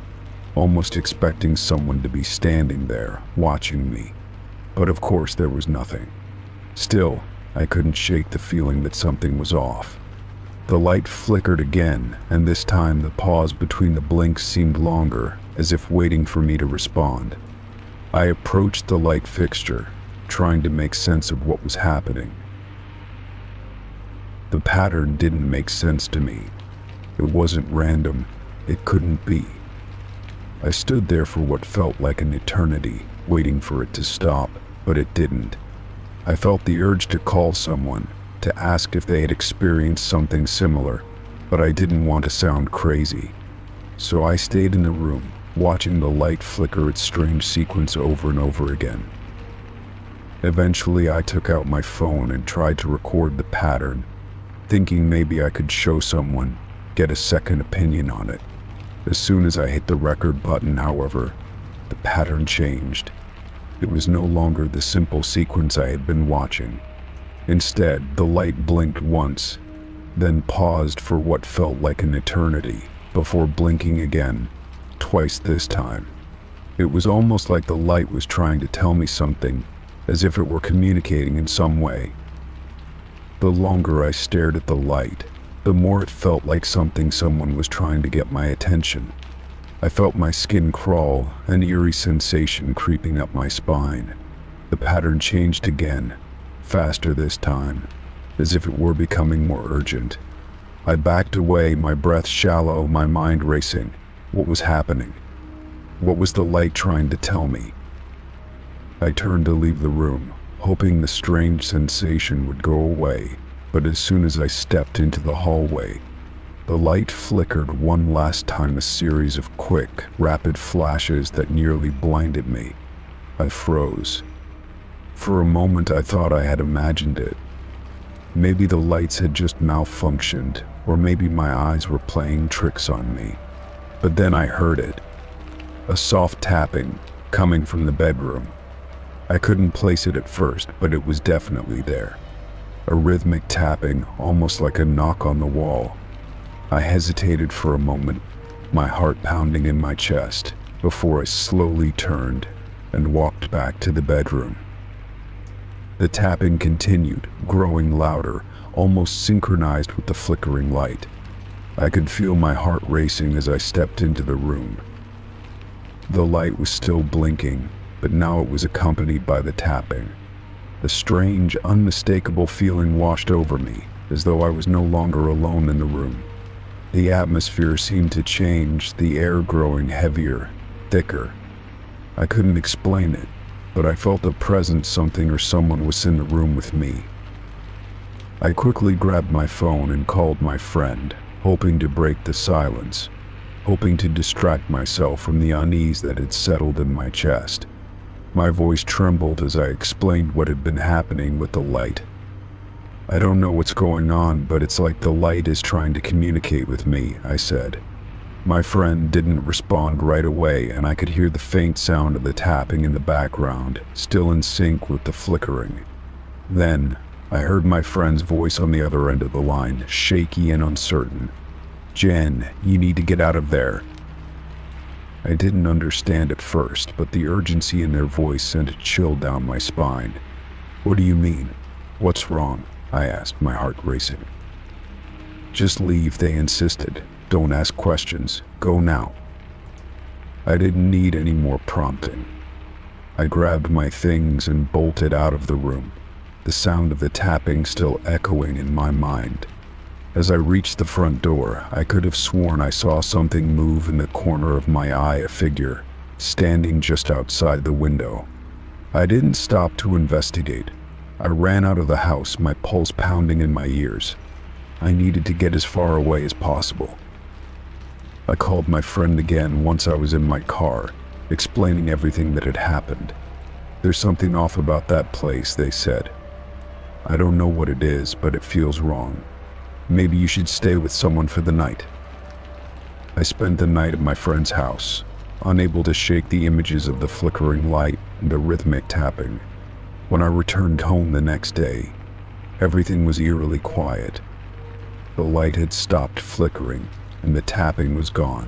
almost expecting someone to be standing there, watching me. But of course there was nothing. Still, I couldn't shake the feeling that something was off. The light flickered again, and this time the pause between the blinks seemed longer, as if waiting for me to respond. I approached the light fixture, trying to make sense of what was happening. The pattern didn't make sense to me. It wasn't random. It couldn't be. I stood there for what felt like an eternity, waiting for it to stop, but it didn't. I felt the urge to call someone, to ask if they had experienced something similar, but I didn't want to sound crazy. So I stayed in the room, watching the light flicker its strange sequence over and over again. Eventually I took out my phone and tried to record the pattern, thinking maybe I could show someone, get a second opinion on it. As soon as I hit the record button, however, the pattern changed. It was no longer the simple sequence I had been watching. Instead, the light blinked once, then paused for what felt like an eternity, before blinking again, twice this time. It was almost like the light was trying to tell me something, as if it were communicating in some way. The longer I stared at the light, the more it felt like someone was trying to get my attention. I felt my skin crawl, an eerie sensation creeping up my spine. The pattern changed again, faster this time, as if it were becoming more urgent. I backed away, my breath shallow, my mind racing. What was happening? What was the light trying to tell me? I turned to leave the room, hoping the strange sensation would go away, but as soon as I stepped into the hallway, the light flickered one last time, a series of quick, rapid flashes that nearly blinded me. I froze. For a moment I thought I had imagined it. Maybe the lights had just malfunctioned, or maybe my eyes were playing tricks on me. But then I heard it. A soft tapping, coming from the bedroom. I couldn't place it at first, but it was definitely there. a rhythmic tapping, almost like a knock on the wall. I hesitated for a moment, my heart pounding in my chest, before I slowly turned and walked back to the bedroom. The tapping continued, growing louder, almost synchronized with the flickering light. I could feel my heart racing as I stepped into the room. The light was still blinking, but now it was accompanied by the tapping. A strange, unmistakable feeling washed over me, as though I was no longer alone in the room. The atmosphere seemed to change, the air growing heavier, thicker. I couldn't explain it, but I felt a presence, something or someone was in the room with me. I quickly grabbed my phone and called my friend, hoping to break the silence, hoping to distract myself from the unease that had settled in my chest. My voice trembled as I explained what had been happening with the light. "I don't know what's going on, but it's like the light is trying to communicate with me," I said. My friend didn't respond right away, and I could hear the faint sound of the tapping in the background, still in sync with the flickering. Then, I heard my friend's voice on the other end of the line, shaky and uncertain. "Jen, you need to get out of there." I didn't understand at first, but the urgency in their voice sent a chill down my spine. "What do you mean? What's wrong?" I asked, my heart racing. "Just leave," they insisted. "Don't ask questions. Go now." I didn't need any more prompting. I grabbed my things and bolted out of the room, the sound of the tapping still echoing in my mind. As I reached the front door, I could have sworn I saw something move in the corner of my eye, a figure, standing just outside the window. I didn't stop to investigate. I ran out of the house, my pulse pounding in my ears. I needed to get as far away as possible. I called my friend again once I was in my car, explaining everything that had happened. "There's something off about that place," they said. "I don't know what it is, but it feels wrong. Maybe you should stay with someone for the night." I spent the night at my friend's house, unable to shake the images of the flickering light and the rhythmic tapping. When I returned home the next day, everything was eerily quiet. The light had stopped flickering, and the tapping was gone.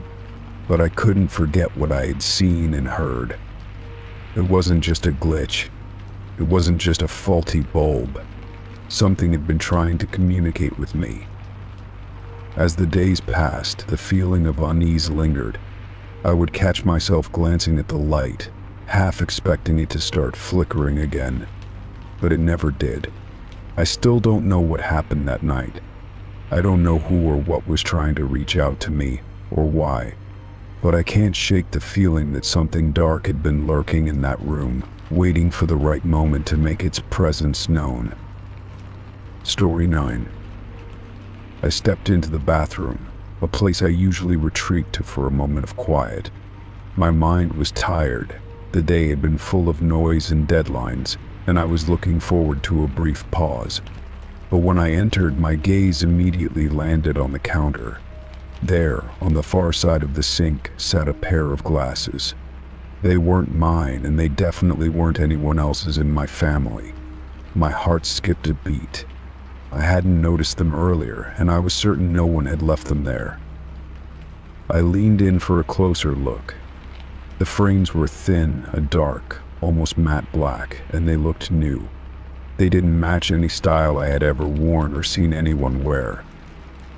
But I couldn't forget what I had seen and heard. It wasn't just a glitch. It wasn't just a faulty bulb. Something had been trying to communicate with me. As the days passed, the feeling of unease lingered. I would catch myself glancing at the light, half expecting it to start flickering again. But it never did. I still don't know what happened that night. I don't know who or what was trying to reach out to me, or why. But I can't shake the feeling that something dark had been lurking in that room, waiting for the right moment to make its presence known. Story 9. I stepped into the bathroom, a place I usually retreat to for a moment of quiet. My mind was tired. The day had been full of noise and deadlines, and I was looking forward to a brief pause. But when I entered, my gaze immediately landed on the counter. There, on the far side of the sink, sat a pair of glasses. They weren't mine, and they definitely weren't anyone else's in my family. My heart skipped a beat. I hadn't noticed them earlier, and I was certain no one had left them there. I leaned in for a closer look. The frames were thin, a dark, almost matte black, and they looked new. They didn't match any style I had ever worn or seen anyone wear.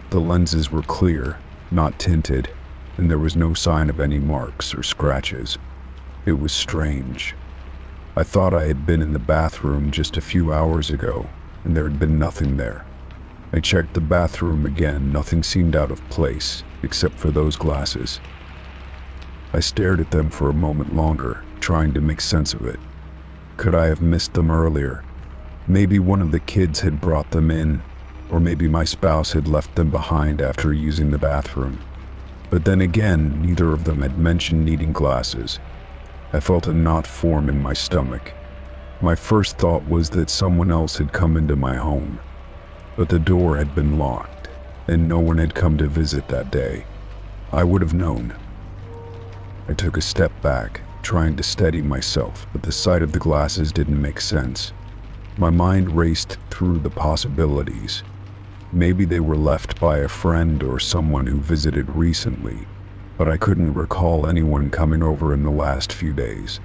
The lenses were clear, not tinted, and there was no sign of any marks or scratches. It was strange. I thought I had been in the bathroom just a few hours ago, and there had been nothing there. I checked the bathroom again. Nothing seemed out of place, except for those glasses. I stared at them for a moment longer, trying to make sense of it. Could I have missed them earlier? Maybe one of the kids had brought them in, or maybe my spouse had left them behind after using the bathroom. But then again, neither of them had mentioned needing glasses. I felt a knot form in my stomach. My first thought was that someone else had come into my home, but the door had been locked, and no one had come to visit that day. I would have known. I took a step back, trying to steady myself, but the sight of the glasses didn't make sense. My mind raced through the possibilities. Maybe they were left by a friend or someone who visited recently, but I couldn't recall anyone coming over in the last few days.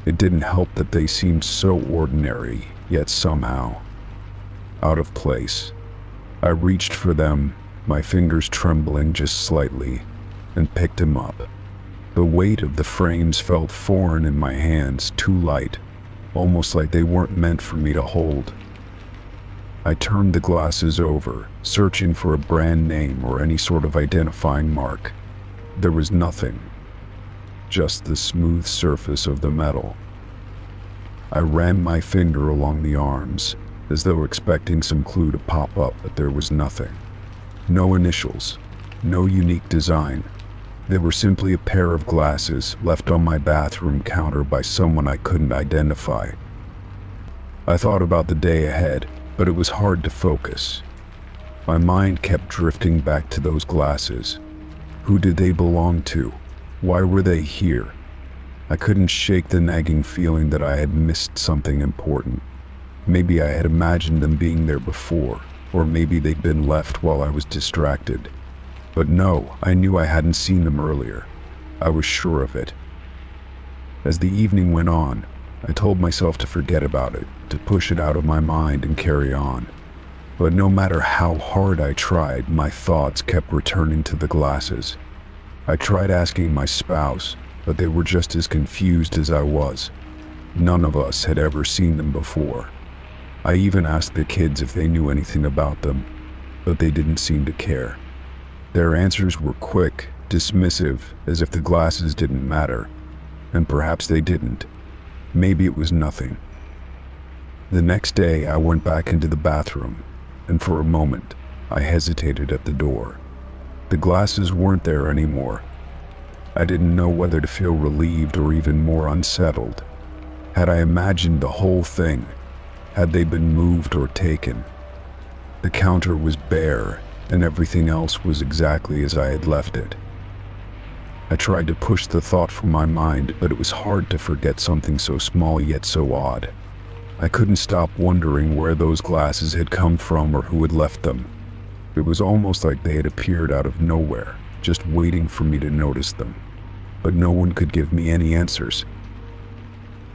It didn't help that they seemed so ordinary, yet somehow out of place. I reached for them, my fingers trembling just slightly, and picked them up. The weight of the frames felt foreign in my hands, too light, almost like they weren't meant for me to hold. I turned the glasses over, searching for a brand name or any sort of identifying mark. There was nothing, just the smooth surface of the metal. I ran my finger along the arms, as though expecting some clue to pop up, but there was nothing. No initials, no unique design. They were simply a pair of glasses left on my bathroom counter by someone I couldn't identify. I thought about the day ahead, but it was hard to focus. My mind kept drifting back to those glasses. Who did they belong to? Why were they here? I couldn't shake the nagging feeling that I had missed something important. Maybe I had imagined them being there before, or maybe they'd been left while I was distracted. But no, I knew I hadn't seen them earlier. I was sure of it. As the evening went on, I told myself to forget about it, to push it out of my mind and carry on. But no matter how hard I tried, my thoughts kept returning to the glasses. I tried asking my spouse, but they were just as confused as I was. None of us had ever seen them before. I even asked the kids if they knew anything about them, but they didn't seem to care. Their answers were quick, dismissive, as if the glasses didn't matter. And perhaps they didn't. Maybe it was nothing. The next day, I went back into the bathroom, and for a moment, I hesitated at the door. The glasses weren't there anymore. I didn't know whether to feel relieved or even more unsettled. Had I imagined the whole thing? Had they been moved or taken? The counter was bare, and everything else was exactly as I had left it. I tried to push the thought from my mind, but it was hard to forget something so small yet so odd. I couldn't stop wondering where those glasses had come from or who had left them. It was almost like they had appeared out of nowhere, just waiting for me to notice them. But no one could give me any answers.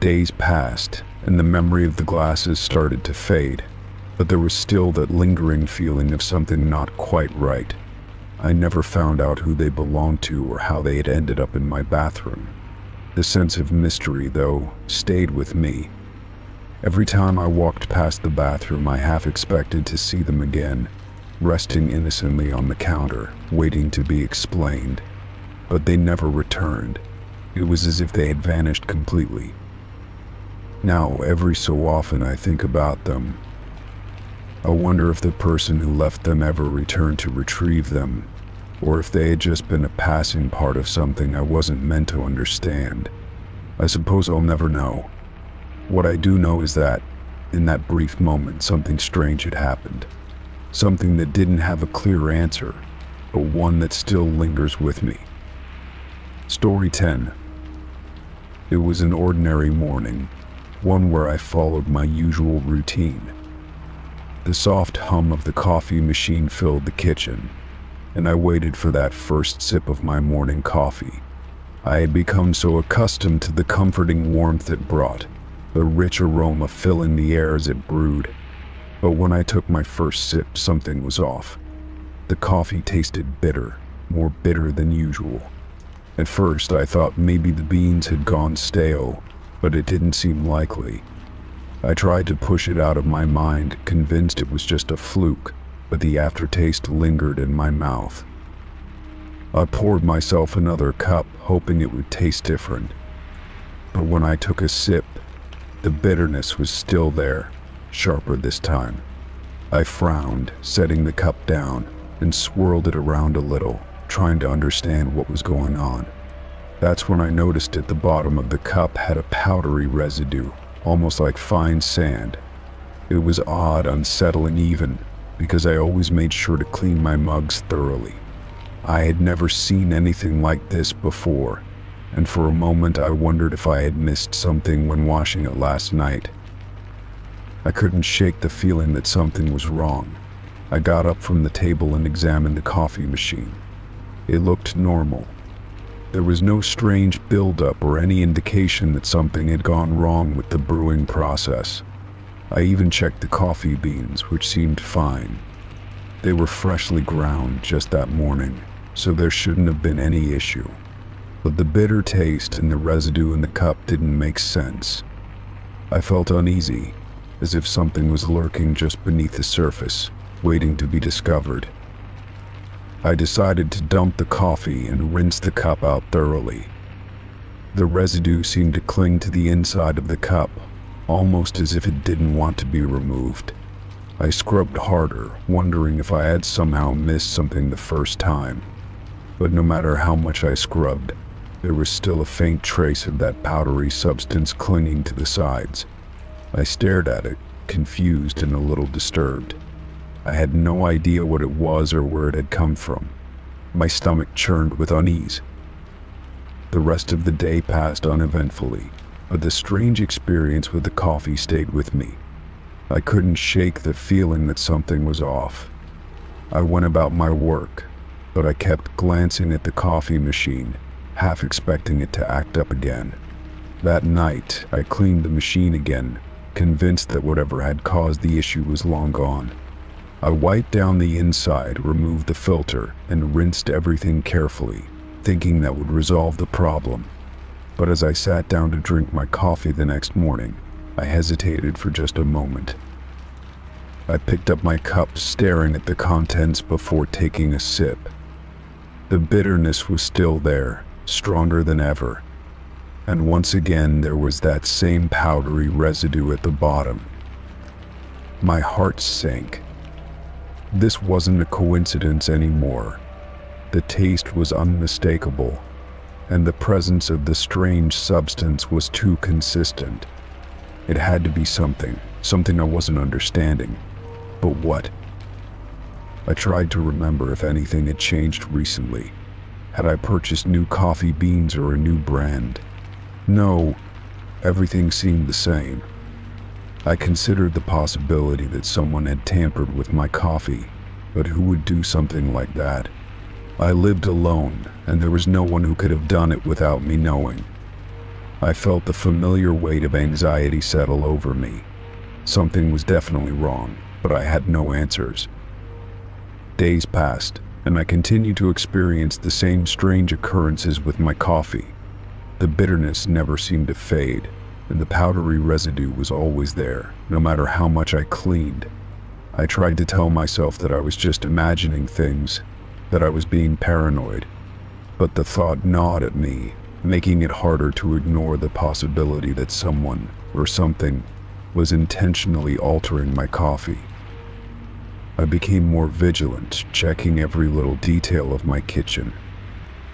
Days passed, and the memory of the glasses started to fade, but there was still that lingering feeling of something not quite right. I never found out who they belonged to or how they had ended up in my bathroom. The sense of mystery, though, stayed with me. Every time I walked past the bathroom, I half expected to see them again, resting innocently on the counter, waiting to be explained. But they never returned. It was as if they had vanished completely. Now, every so often I think about them. I wonder if the person who left them ever returned to retrieve them, or if they had just been a passing part of something I wasn't meant to understand. I suppose I'll never know. What I do know is that, in that brief moment, something strange had happened. Something that didn't have a clear answer, but one that still lingers with me. Story 10. It was an ordinary morning, one where I followed my usual routine. The soft hum of the coffee machine filled the kitchen, and I waited for that first sip of my morning coffee. I had become so accustomed to the comforting warmth it brought, the rich aroma filling the air as it brewed. But when I took my first sip, something was off. The coffee tasted bitter, more bitter than usual. At first, I thought maybe the beans had gone stale, but it didn't seem likely. I tried to push it out of my mind, convinced it was just a fluke, but the aftertaste lingered in my mouth. I poured myself another cup, hoping it would taste different. But when I took a sip, the bitterness was still there, sharper this time. I frowned, setting the cup down, and swirled it around a little, trying to understand what was going on. That's when I noticed at the bottom of the cup had a powdery residue, almost like fine sand. It was odd, unsettling even, because I always made sure to clean my mugs thoroughly. I had never seen anything like this before, and for a moment I wondered if I had missed something when washing it last night. I couldn't shake the feeling that something was wrong. I got up from the table and examined the coffee machine. It looked normal. There was no strange buildup or any indication that something had gone wrong with the brewing process. I even checked the coffee beans, which seemed fine. They were freshly ground just that morning, so there shouldn't have been any issue. But the bitter taste and the residue in the cup didn't make sense. I felt uneasy, as if something was lurking just beneath the surface, waiting to be discovered. I decided to dump the coffee and rinse the cup out thoroughly. The residue seemed to cling to the inside of the cup, almost as if it didn't want to be removed. I scrubbed harder, wondering if I had somehow missed something the first time. But no matter how much I scrubbed, there was still a faint trace of that powdery substance clinging to the sides. I stared at it, confused and a little disturbed. I had no idea what it was or where it had come from. My stomach churned with unease. The rest of the day passed uneventfully, but the strange experience with the coffee stayed with me. I couldn't shake the feeling that something was off. I went about my work, but I kept glancing at the coffee machine, half expecting it to act up again. That night, I cleaned the machine again, convinced that whatever had caused the issue was long gone. I wiped down the inside, removed the filter, and rinsed everything carefully, thinking that would resolve the problem. But as I sat down to drink my coffee the next morning, I hesitated for just a moment. I picked up my cup, staring at the contents before taking a sip. The bitterness was still there, stronger than ever. And once again there was that same powdery residue at the bottom. My heart sank. This wasn't a coincidence anymore. The taste was unmistakable, and the presence of the strange substance was too consistent. It had to be something I wasn't understanding. But what? I tried to remember if anything had changed recently. Had I purchased new coffee beans or a new brand? No, everything seemed the same. I considered the possibility that someone had tampered with my coffee, but who would do something like that? I lived alone, and there was no one who could have done it without me knowing. I felt the familiar weight of anxiety settle over me. Something was definitely wrong, but I had no answers. Days passed, and I continued to experience the same strange occurrences with my coffee. The bitterness never seemed to fade, and the powdery residue was always there, no matter how much I cleaned. I tried to tell myself that I was just imagining things, that I was being paranoid, but the thought gnawed at me, making it harder to ignore the possibility that someone, or something, was intentionally altering my coffee. I became more vigilant, checking every little detail of my kitchen.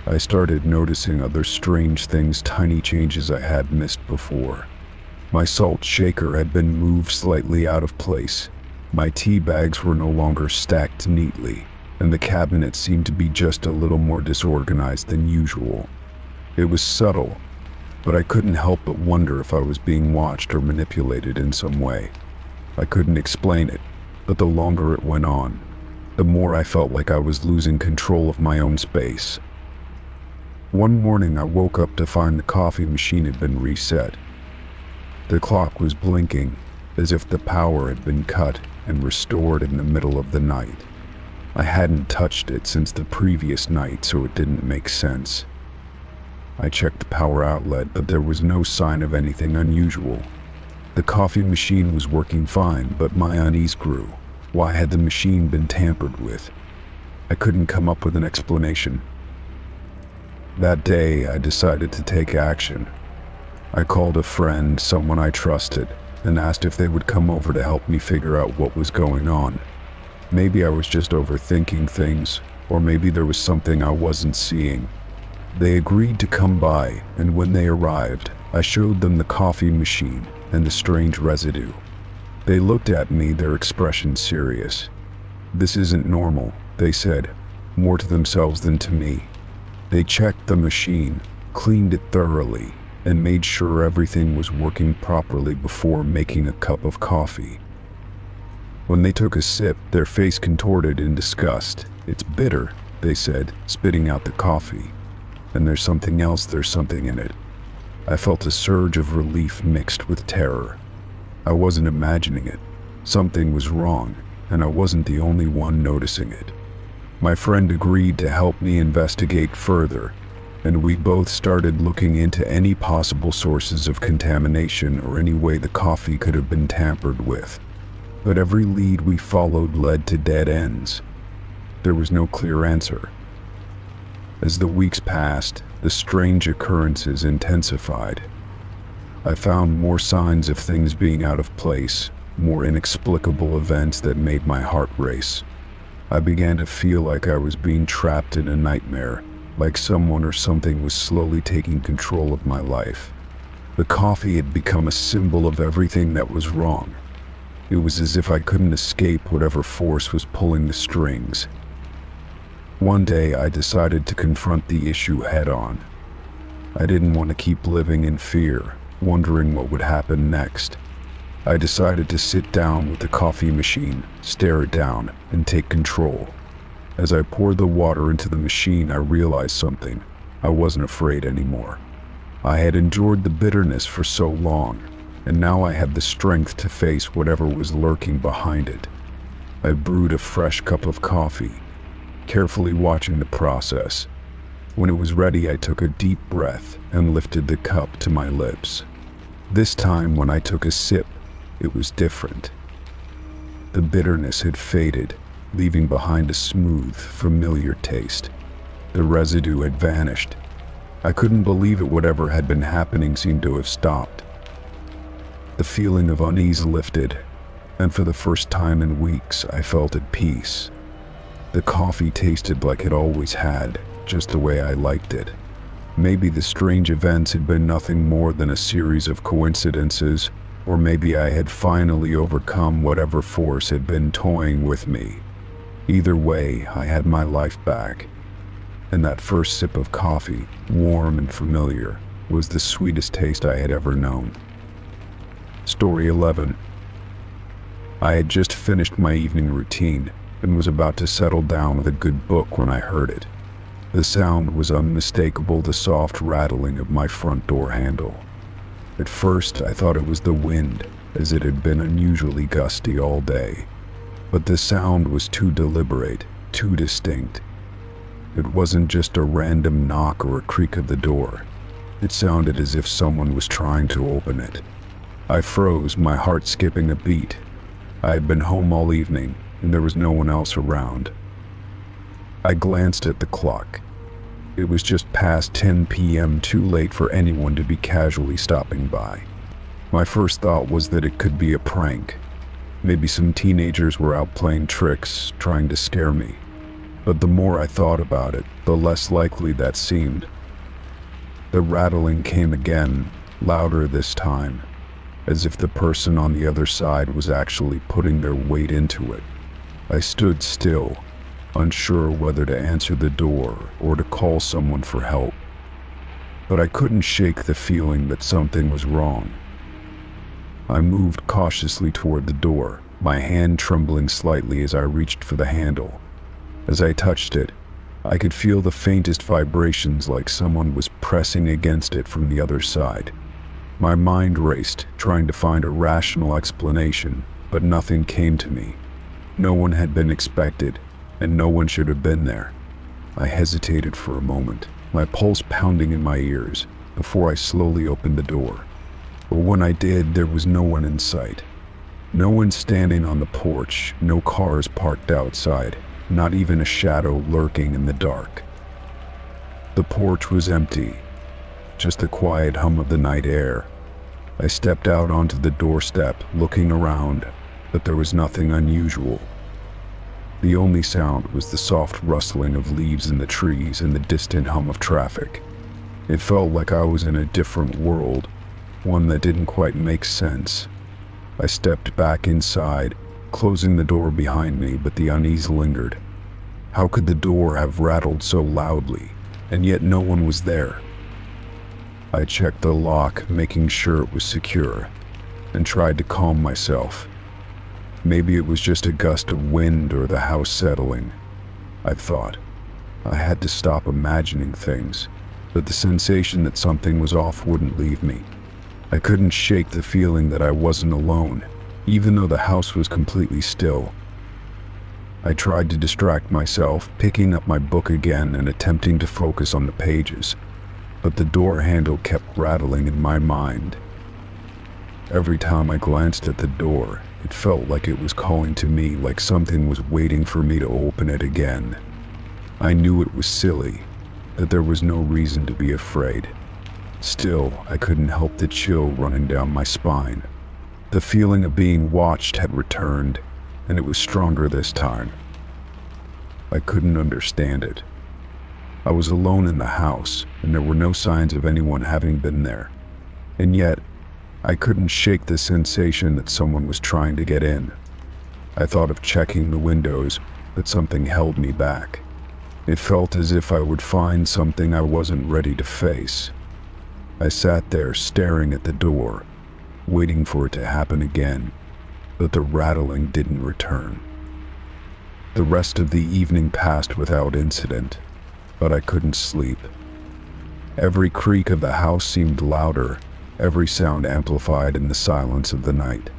I started noticing other strange things, tiny changes I had missed before. My salt shaker had been moved slightly out of place. My tea bags were no longer stacked neatly, and the cabinet seemed to be just a little more disorganized than usual. It was subtle, but I couldn't help but wonder if I was being watched or manipulated in some way. I couldn't explain it, but the longer it went on, the more I felt like I was losing control of my own space. One morning I woke up to find the coffee machine had been reset. The clock was blinking, as if the power had been cut and restored in the middle of the night. I hadn't touched it since the previous night, so it didn't make sense. I checked the power outlet, but there was no sign of anything unusual. The coffee machine was working fine, but my unease grew. Why had the machine been tampered with? I couldn't come up with an explanation. That day, I decided to take action. I called a friend, someone I trusted, and asked if they would come over to help me figure out what was going on. Maybe I was just overthinking things, or maybe there was something I wasn't seeing. They agreed to come by, and when they arrived, I showed them the coffee machine and the strange residue. They looked at me, their expression serious. "This isn't normal," they said, more to themselves than to me. They checked the machine, cleaned it thoroughly, and made sure everything was working properly before making a cup of coffee. When they took a sip, their face contorted in disgust. "It's bitter," they said, spitting out the coffee. "And there's something in it." I felt a surge of relief mixed with terror. I wasn't imagining it. Something was wrong, and I wasn't the only one noticing it. My friend agreed to help me investigate further, and we both started looking into any possible sources of contamination or any way the coffee could have been tampered with. But every lead we followed led to dead ends. There was no clear answer. As the weeks passed, the strange occurrences intensified. I found more signs of things being out of place, more inexplicable events that made my heart race. I began to feel like I was being trapped in a nightmare, like someone or something was slowly taking control of my life. The coffee had become a symbol of everything that was wrong. It was as if I couldn't escape whatever force was pulling the strings. One day I decided to confront the issue head-on. I didn't want to keep living in fear, wondering what would happen next. I decided to sit down with the coffee machine, stare it down, and take control. As I poured the water into the machine, I realized something. I wasn't afraid anymore. I had endured the bitterness for so long, and now I had the strength to face whatever was lurking behind it. I brewed a fresh cup of coffee, carefully watching the process. When it was ready, I took a deep breath and lifted the cup to my lips. This time, when I took a sip, it was different. The bitterness had faded, leaving behind a smooth, familiar taste. The residue had vanished. I couldn't believe it. Whatever had been happening seemed to have stopped. The feeling of unease lifted, and for the first time in weeks, I felt at peace. The coffee tasted like it always had, just the way I liked it. Maybe the strange events had been nothing more than a series of coincidences, or maybe I had finally overcome whatever force had been toying with me. Either way, I had my life back. And that first sip of coffee, warm and familiar, was the sweetest taste I had ever known. Story 11. I had just finished my evening routine and was about to settle down with a good book when I heard it. The sound was unmistakable, the soft rattling of my front door handle. At first, I thought it was the wind, as it had been unusually gusty all day. But the sound was too deliberate, too distinct. It wasn't just a random knock or a creak of the door. It sounded as if someone was trying to open it. I froze, my heart skipping a beat. I had been home all evening, and there was no one else around. I glanced at the clock. It was just past 10 p.m., too late for anyone to be casually stopping by. My first thought was that it could be a prank. Maybe some teenagers were out playing tricks, trying to scare me. But the more I thought about it, the less likely that seemed. The rattling came again, louder this time, as if the person on the other side was actually putting their weight into it. I stood still, unsure whether to answer the door or to call someone for help. But I couldn't shake the feeling that something was wrong. I moved cautiously toward the door, my hand trembling slightly as I reached for the handle. As I touched it, I could feel the faintest vibrations, like someone was pressing against it from the other side. My mind raced, trying to find a rational explanation, but nothing came to me. No one had been expected, and no one should have been there. I hesitated for a moment, my pulse pounding in my ears, before I slowly opened the door. But when I did, there was no one in sight. No one standing on the porch, no cars parked outside, not even a shadow lurking in the dark. The porch was empty, just the quiet hum of the night air. I stepped out onto the doorstep, looking around, but there was nothing unusual. The only sound was the soft rustling of leaves in the trees and the distant hum of traffic. It felt like I was in a different world, one that didn't quite make sense. I stepped back inside, closing the door behind me, but the unease lingered. How could the door have rattled so loudly, and yet no one was there? I checked the lock, making sure it was secure, and tried to calm myself. Maybe it was just a gust of wind or the house settling, I thought. I had to stop imagining things, but the sensation that something was off wouldn't leave me. I couldn't shake the feeling that I wasn't alone, even though the house was completely still. I tried to distract myself, picking up my book again and attempting to focus on the pages, but the door handle kept rattling in my mind. Every time I glanced at the door, it felt like it was calling to me, like something was waiting for me to open it again. I knew it was silly, that there was no reason to be afraid. Still, I couldn't help the chill running down my spine. The feeling of being watched had returned, and it was stronger this time. I couldn't understand it. I was alone in the house, and there were no signs of anyone having been there. And yet, I couldn't shake the sensation that someone was trying to get in. I thought of checking the windows, but something held me back. It felt as if I would find something I wasn't ready to face. I sat there staring at the door, waiting for it to happen again, but the rattling didn't return. The rest of the evening passed without incident, but I couldn't sleep. Every creak of the house seemed louder, every sound amplified in the silence of the night.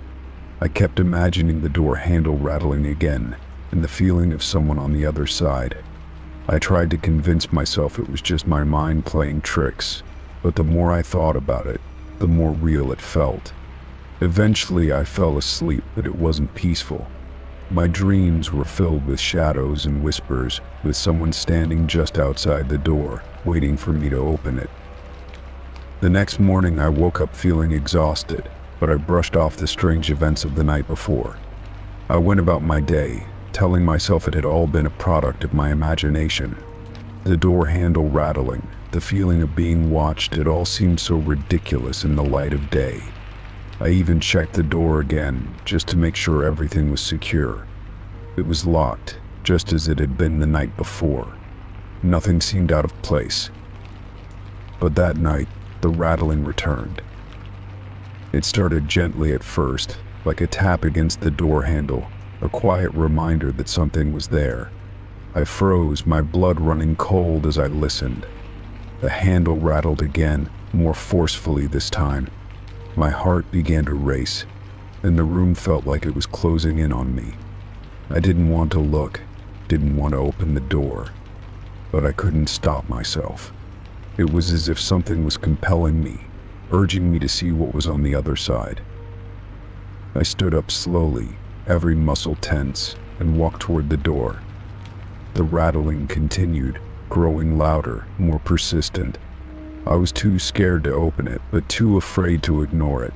I kept imagining the door handle rattling again, and the feeling of someone on the other side. I tried to convince myself it was just my mind playing tricks, but the more I thought about it, the more real it felt. Eventually I fell asleep, but it wasn't peaceful. My dreams were filled with shadows and whispers, with someone standing just outside the door, waiting for me to open it. The next morning I woke up feeling exhausted, but I brushed off the strange events of the night before. I went about my day, telling myself it had all been a product of my imagination. The door handle rattling, the feeling of being watched, it all seemed so ridiculous in the light of day. I even checked the door again, just to make sure everything was secure. It was locked, just as it had been the night before. Nothing seemed out of place. But that night, the rattling returned. It started gently at first, like a tap against the door handle, a quiet reminder that something was there. I froze, my blood running cold as I listened. The handle rattled again, more forcefully this time. My heart began to race, and the room felt like it was closing in on me. I didn't want to look, didn't want to open the door, but I couldn't stop myself. It was as if something was compelling me, urging me to see what was on the other side. I stood up slowly, every muscle tense, and walked toward the door. The rattling continued, growing louder, more persistent. I was too scared to open it, but too afraid to ignore it.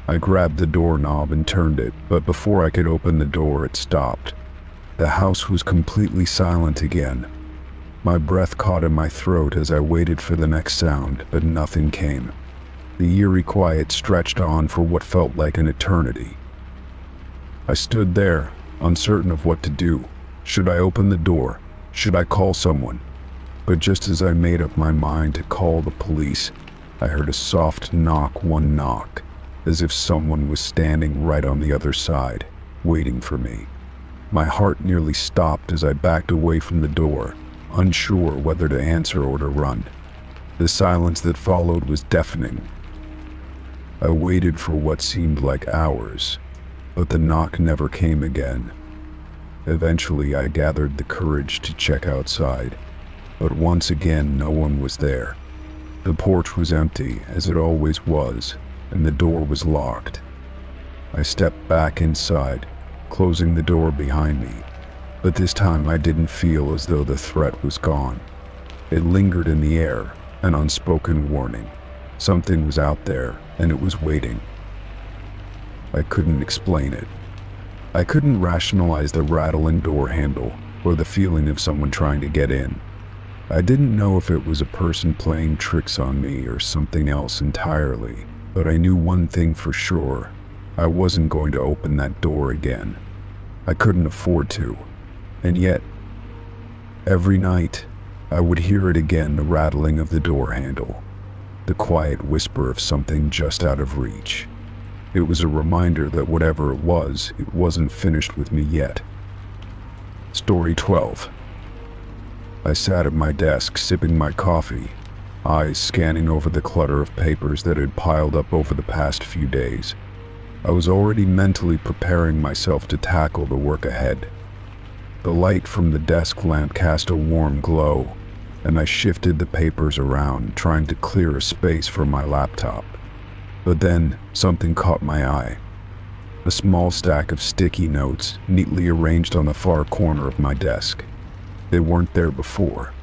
I grabbed the doorknob and turned it, but before I could open the door, it stopped. The house was completely silent again. My breath caught in my throat as I waited for the next sound, but nothing came. The eerie quiet stretched on for what felt like an eternity. I stood there, uncertain of what to do. Should I open the door? Should I call someone? But just as I made up my mind to call the police, I heard a soft knock, one knock, as if someone was standing right on the other side, waiting for me. My heart nearly stopped as I backed away from the door, unsure whether to answer or to run. The silence that followed was deafening. I waited for what seemed like hours, but the knock never came again. Eventually, I gathered the courage to check outside, but once again, no one was there. The porch was empty, as it always was, and the door was locked. I stepped back inside, closing the door behind me, but this time I didn't feel as though the threat was gone. It lingered in the air, an unspoken warning. Something was out there, and it was waiting. I couldn't explain it. I couldn't rationalize the rattling door handle or the feeling of someone trying to get in. I didn't know if it was a person playing tricks on me or something else entirely, but I knew one thing for sure. I wasn't going to open that door again. I couldn't afford to. And yet, every night, I would hear it again, the rattling of the door handle. the quiet whisper of something just out of reach. It was a reminder that whatever it wasn't finished with me yet. Story 12. I sat at my desk sipping my coffee, eyes scanning over the clutter of papers that had piled up over the past few days. I was already mentally preparing myself to tackle the work ahead. The light from the desk lamp cast a warm glow, and I shifted the papers around, trying to clear a space for my laptop. But then, something caught my eye. A small stack of sticky notes, neatly arranged on the far corner of my desk. They weren't there before.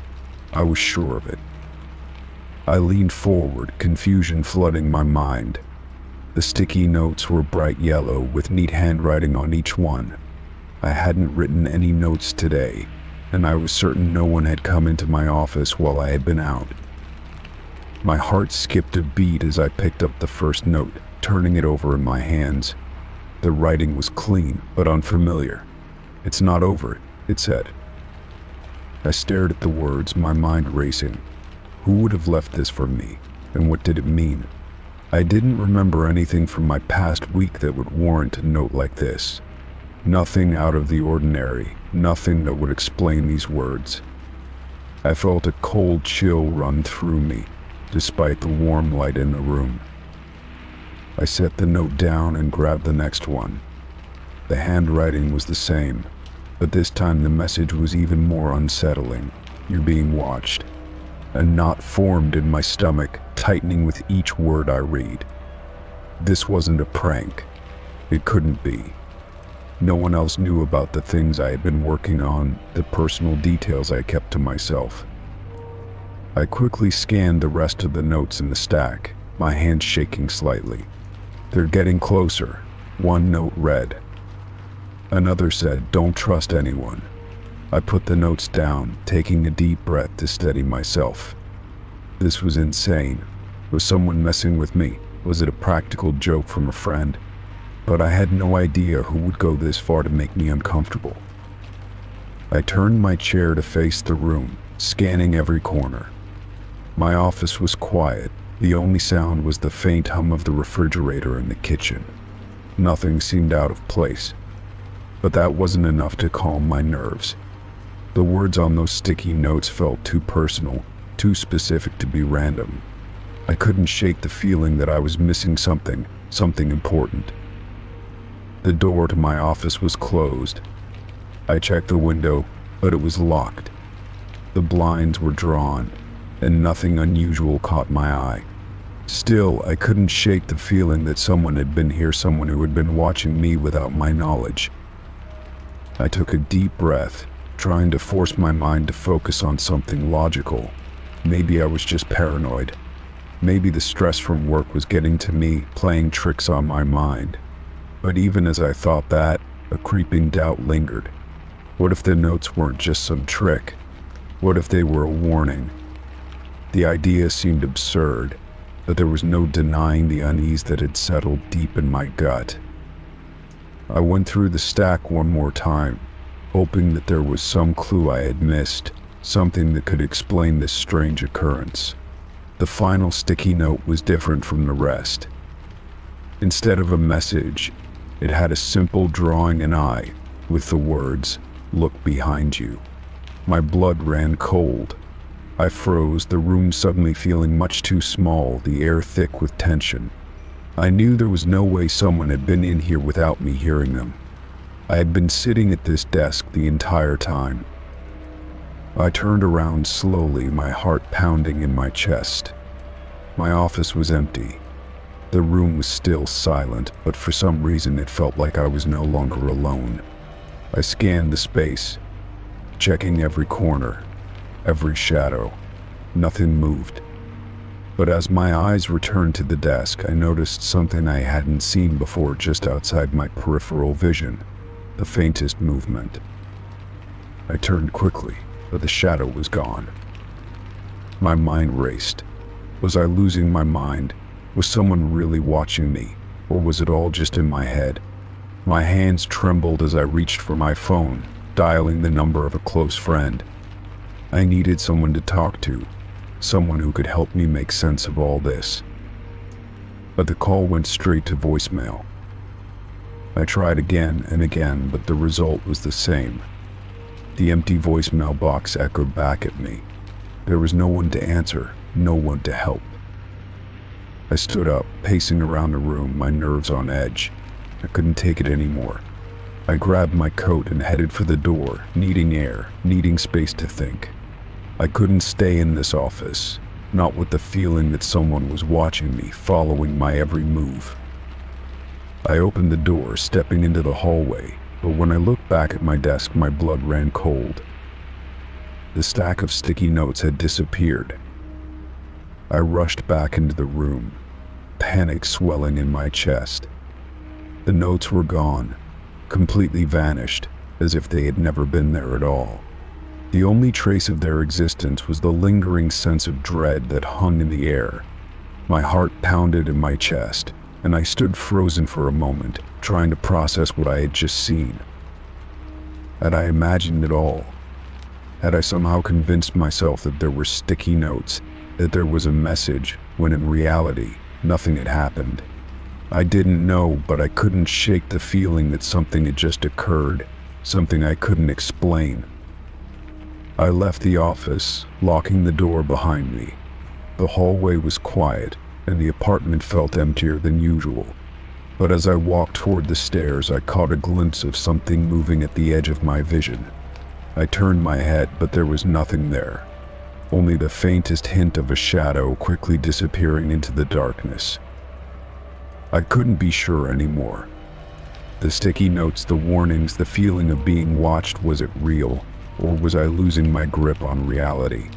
I was sure of it. I leaned forward, confusion flooding my mind. The sticky notes were bright yellow, with neat handwriting on each one. I hadn't written any notes today, and I was certain no one had come into my office while I had been out. My heart skipped a beat as I picked up the first note, turning it over in my hands. The writing was clean, but unfamiliar. "It's not over," it said. I stared at the words, my mind racing. Who would have left this for me, and what did it mean? I didn't remember anything from my past week that would warrant a note like this. Nothing out of the ordinary, nothing that would explain these words. I felt a cold chill run through me, despite the warm light in the room. I set the note down and grabbed the next one. The handwriting was the same, but this time the message was even more unsettling. "You're being watched." A knot formed in my stomach, tightening with each word I read. This wasn't a prank. It couldn't be. No one else knew about the things I had been working on, the personal details I kept to myself. I quickly scanned the rest of the notes in the stack, my hands shaking slightly. "They're getting closer," one note read. Another said, "Don't trust anyone." I put the notes down, taking a deep breath to steady myself. This was insane. Was someone messing with me? Was it a practical joke from a friend? But I had no idea who would go this far to make me uncomfortable. I turned my chair to face the room, scanning every corner. My office was quiet. The only sound was the faint hum of the refrigerator in the kitchen. Nothing seemed out of place. But that wasn't enough to calm my nerves. The words on those sticky notes felt too personal, too specific to be random. I couldn't shake the feeling that I was missing something important. The door to my office was closed. I checked the window, but it was locked. The blinds were drawn, and nothing unusual caught my eye. Still, I couldn't shake the feeling that someone had been here, someone who had been watching me without my knowledge. I took a deep breath, trying to force my mind to focus on something logical. Maybe I was just paranoid. Maybe the stress from work was getting to me, playing tricks on my mind. But even as I thought that, a creeping doubt lingered. What if the notes weren't just some trick? What if they were a warning? The idea seemed absurd, but there was no denying the unease that had settled deep in my gut. I went through the stack one more time, hoping that there was some clue I had missed, something that could explain this strange occurrence. The final sticky note was different from the rest. Instead of a message, it had a simple drawing an eye with the words, "Look behind you." My blood ran cold. I froze, the room suddenly feeling much too small, the air thick with tension. I knew there was no way someone had been in here without me hearing them. I had been sitting at this desk the entire time. I turned around slowly, my heart pounding in my chest. My office was empty. The room was still silent, but for some reason it felt like I was no longer alone. I scanned the space, checking every corner, every shadow. Nothing moved. But as my eyes returned to the desk, I noticed something I hadn't seen before just outside my peripheral vision. The faintest movement. I turned quickly, but the shadow was gone. My mind raced. Was I losing my mind? Was someone really watching me? Or was it all just in my head? My hands trembled as I reached for my phone, dialing the number of a close friend. I needed someone to talk to. someone who could help me make sense of all this. But the call went straight to voicemail. I tried again and again, but the result was the same. The empty voicemail box echoed back at me. There was no one to answer, no one to help. I stood up, pacing around the room, my nerves on edge. I couldn't take it anymore. I grabbed my coat and headed for the door, needing air, needing space to think. I couldn't stay in this office, not with the feeling that someone was watching me, following my every move. I opened the door, stepping into the hallway, but when I looked back at my desk, my blood ran cold. The stack of sticky notes had disappeared. I rushed back into the room, panic swelling in my chest. The notes were gone, completely vanished, as if they had never been there at all. The only trace of their existence was the lingering sense of dread that hung in the air. My heart pounded in my chest, and I stood frozen for a moment, trying to process what I had just seen. Had I imagined it all? Had I somehow convinced myself that there were sticky notes, that there was a message, when in reality, nothing had happened? I didn't know, but I couldn't shake the feeling that something had just occurred, something I couldn't explain. I left the office, locking the door behind me. The hallway was quiet, and the apartment felt emptier than usual. But as I walked toward the stairs, I caught a glimpse of something moving at the edge of my vision. I turned my head, but there was nothing there. Only the faintest hint of a shadow quickly disappearing into the darkness. I couldn't be sure anymore. The sticky notes, the warnings, the feeling of being watched, was it real, or was I losing my grip on reality?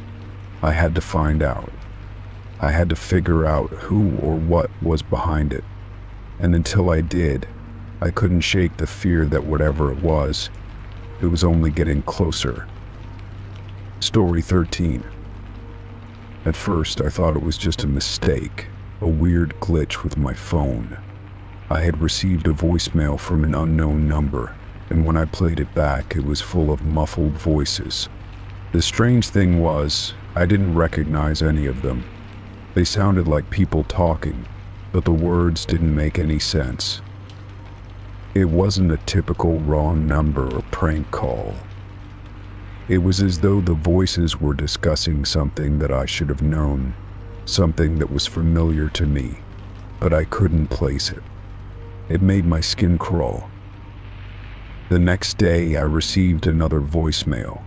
I had to find out. I had to figure out who or what was behind it. And until I did, I couldn't shake the fear that whatever it was only getting closer. Story 13. At first, I thought it was just a mistake, a weird glitch with my phone. I had received a voicemail from an unknown number, and when I played it back, it was full of muffled voices. The strange thing was, I didn't recognize any of them. They sounded like people talking, but the words didn't make any sense. It wasn't a typical wrong number or prank call. It was as though the voices were discussing something that I should have known, something that was familiar to me, but I couldn't place it. It made my skin crawl. The next day, I received another voicemail.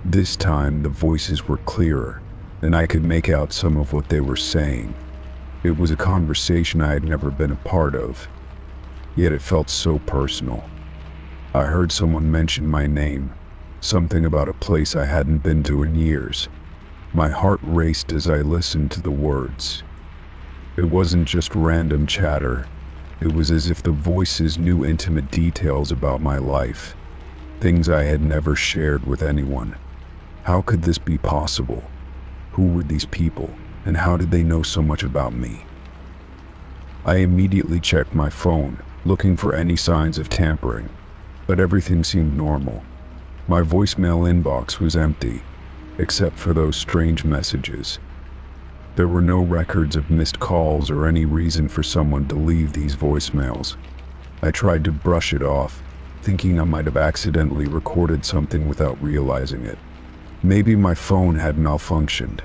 This time, the voices were clearer, and I could make out some of what they were saying. It was a conversation I had never been a part of, yet it felt so personal. I heard someone mention my name, something about a place I hadn't been to in years. My heart raced as I listened to the words. It wasn't just random chatter. It was as if the voices knew intimate details about my life, things I had never shared with anyone. How could this be possible? Who were these people, and how did they know so much about me? I immediately checked my phone, looking for any signs of tampering, but everything seemed normal. My voicemail inbox was empty, except for those strange messages. There were no records of missed calls or any reason for someone to leave these voicemails. I tried to brush it off, thinking I might have accidentally recorded something without realizing it. Maybe my phone had malfunctioned,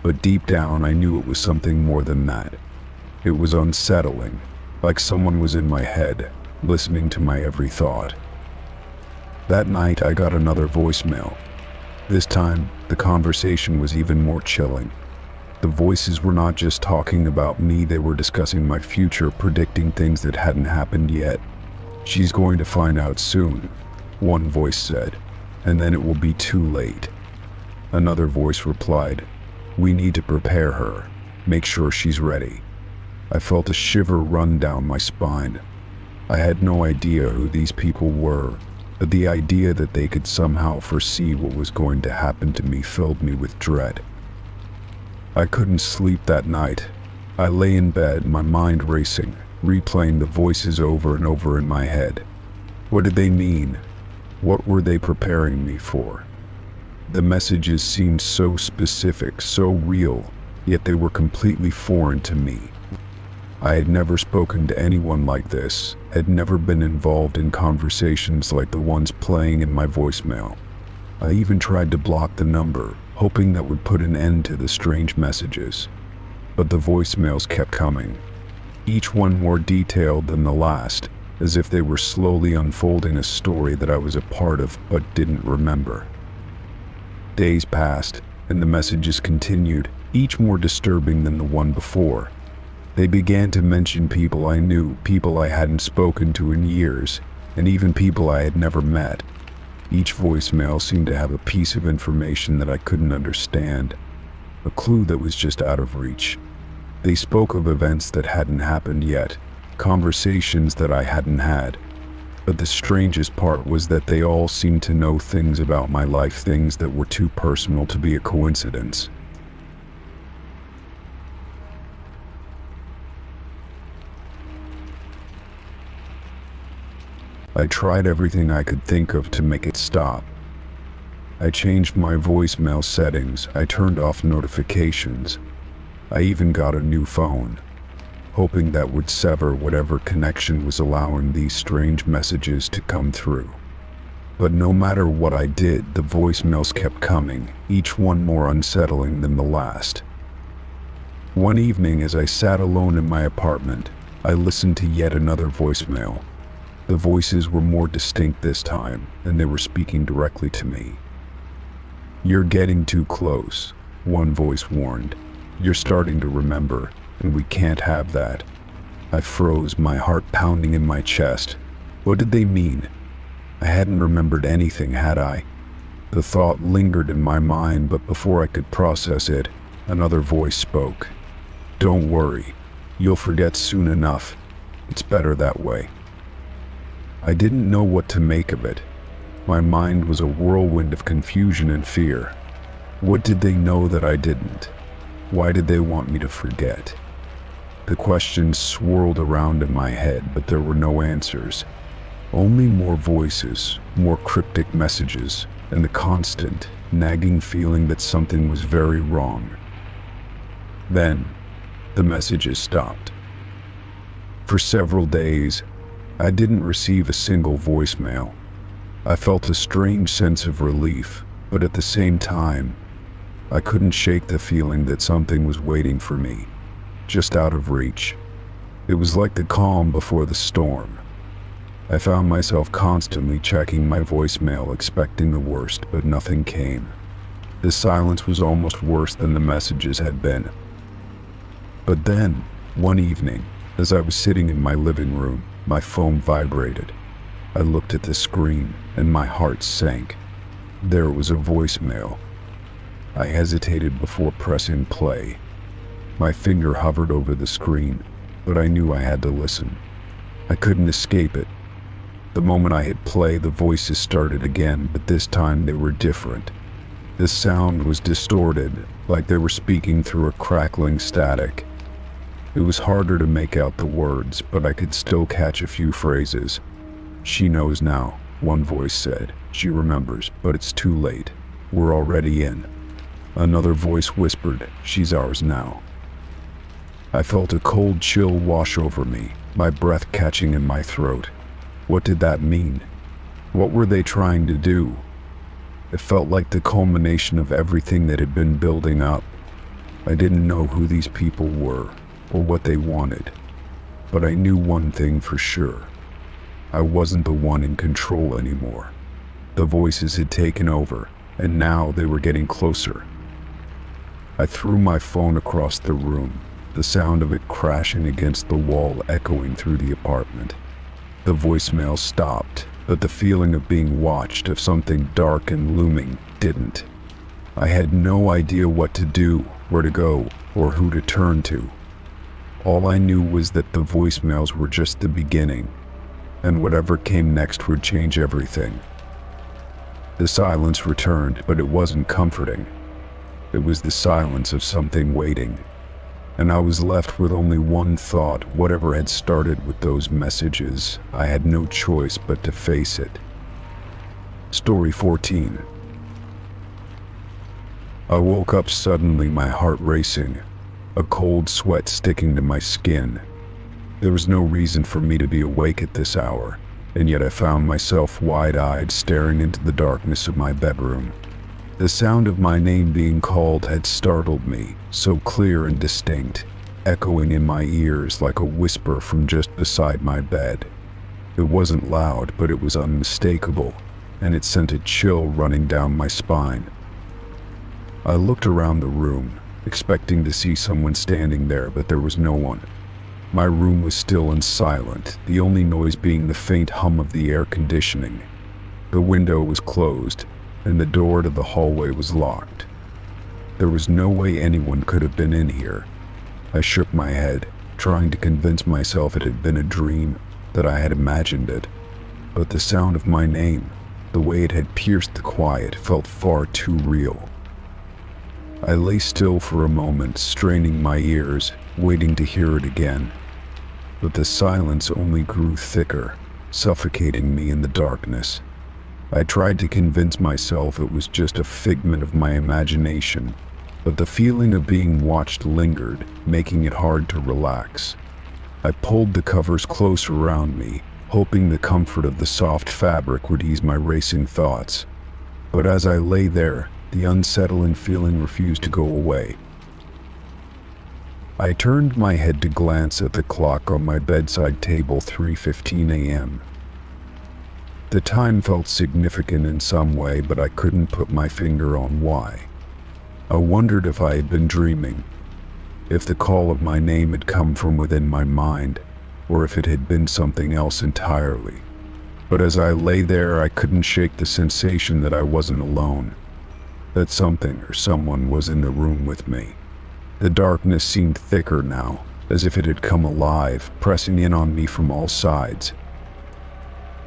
but deep down I knew it was something more than that. It was unsettling, like someone was in my head, listening to my every thought. That night I got another voicemail. This time, the conversation was even more chilling. The voices were not just talking about me, they were discussing my future, predicting things that hadn't happened yet. "She's going to find out soon," one voice said, "and then it will be too late." Another voice replied, "We need to prepare her. Make sure she's ready." I felt a shiver run down my spine. I had no idea who these people were, but the idea that they could somehow foresee what was going to happen to me filled me with dread. I couldn't sleep that night. I lay in bed, my mind racing, replaying the voices over and over in my head. What did they mean? What were they preparing me for? The messages seemed so specific, so real, yet they were completely foreign to me. I had never spoken to anyone like this, had never been involved in conversations like the ones playing in my voicemail. I even tried to block the number, hoping that would put an end to the strange messages. But the voicemails kept coming, each one more detailed than the last, as if they were slowly unfolding a story that I was a part of but didn't remember. Days passed, and the messages continued, each more disturbing than the one before. They began to mention people I knew, people I hadn't spoken to in years, and even people I had never met. Each voicemail seemed to have a piece of information that I couldn't understand, a clue that was just out of reach. They spoke of events that hadn't happened yet, conversations that I hadn't had. But the strangest part was that they all seemed to know things about my life, things that were too personal to be a coincidence. I tried everything I could think of to make it stop. I changed my voicemail settings, I turned off notifications. I even got a new phone, hoping that would sever whatever connection was allowing these strange messages to come through. But no matter what I did, the voicemails kept coming, each one more unsettling than the last. One evening, as I sat alone in my apartment, I listened to yet another voicemail. The voices were more distinct this time, and they were speaking directly to me. "You're getting too close," one voice warned. "You're starting to remember, and we can't have that." I froze, my heart pounding in my chest. What did they mean? I hadn't remembered anything, had I? The thought lingered in my mind, but before I could process it, another voice spoke. "Don't worry, you'll forget soon enough. It's better that way." I didn't know what to make of it. My mind was a whirlwind of confusion and fear. What did they know that I didn't? Why did they want me to forget? The questions swirled around in my head, but there were no answers. Only more voices, more cryptic messages, and the constant, nagging feeling that something was very wrong. Then, the messages stopped. For several days, I didn't receive a single voicemail. I felt a strange sense of relief, but at the same time, I couldn't shake the feeling that something was waiting for me, just out of reach. It was like the calm before the storm. I found myself constantly checking my voicemail, expecting the worst, but nothing came. The silence was almost worse than the messages had been. But then, one evening, as I was sitting in my living room, my phone vibrated. I looked at the screen, and my heart sank. There was a voicemail. I hesitated before pressing play. My finger hovered over the screen, but I knew I had to listen. I couldn't escape it. The moment I hit play, the voices started again, but this time they were different. The sound was distorted, like they were speaking through a crackling static. It was harder to make out the words, but I could still catch a few phrases. "She knows now," one voice said. "She remembers, but it's too late. We're already in." Another voice whispered, "She's ours now." I felt a cold chill wash over me, my breath catching in my throat. What did that mean? What were they trying to do? It felt like the culmination of everything that had been building up. I didn't know who these people were, or what they wanted, but I knew one thing for sure. I wasn't the one in control anymore. The voices had taken over, and now they were getting closer. I threw my phone across the room, the sound of it crashing against the wall echoing through the apartment. The voicemail stopped, but the feeling of being watched, of something dark and looming, didn't. I had no idea what to do, where to go, or who to turn to. All I knew was that the voicemails were just the beginning, and whatever came next would change everything. The silence returned, but it wasn't comforting. It was the silence of something waiting, and I was left with only one thought: whatever had started with those messages, I had no choice but to face it. Story 14. I woke up suddenly, my heart racing, a cold sweat sticking to my skin. There was no reason for me to be awake at this hour, and yet I found myself wide-eyed staring into the darkness of my bedroom. The sound of my name being called had startled me, so clear and distinct, echoing in my ears like a whisper from just beside my bed. It wasn't loud, but it was unmistakable, and it sent a chill running down my spine. I looked around the room, expecting to see someone standing there, but there was no one. My room was still and silent, the only noise being the faint hum of the air conditioning. The window was closed, and the door to the hallway was locked. There was no way anyone could have been in here. I shook my head, trying to convince myself it had been a dream, that I had imagined it. But the sound of my name, the way it had pierced the quiet, felt far too real. I lay still for a moment, straining my ears, waiting to hear it again. But the silence only grew thicker, suffocating me in the darkness. I tried to convince myself it was just a figment of my imagination, but the feeling of being watched lingered, making it hard to relax. I pulled the covers close around me, hoping the comfort of the soft fabric would ease my racing thoughts. But as I lay there, the unsettling feeling refused to go away. I turned my head to glance at the clock on my bedside table, 3:15 a.m. The time felt significant in some way, but I couldn't put my finger on why. I wondered if I had been dreaming, if the call of my name had come from within my mind, or if it had been something else entirely. But as I lay there, I couldn't shake the sensation that I wasn't alone, that something or someone was in the room with me. The darkness seemed thicker now, as if it had come alive, pressing in on me from all sides.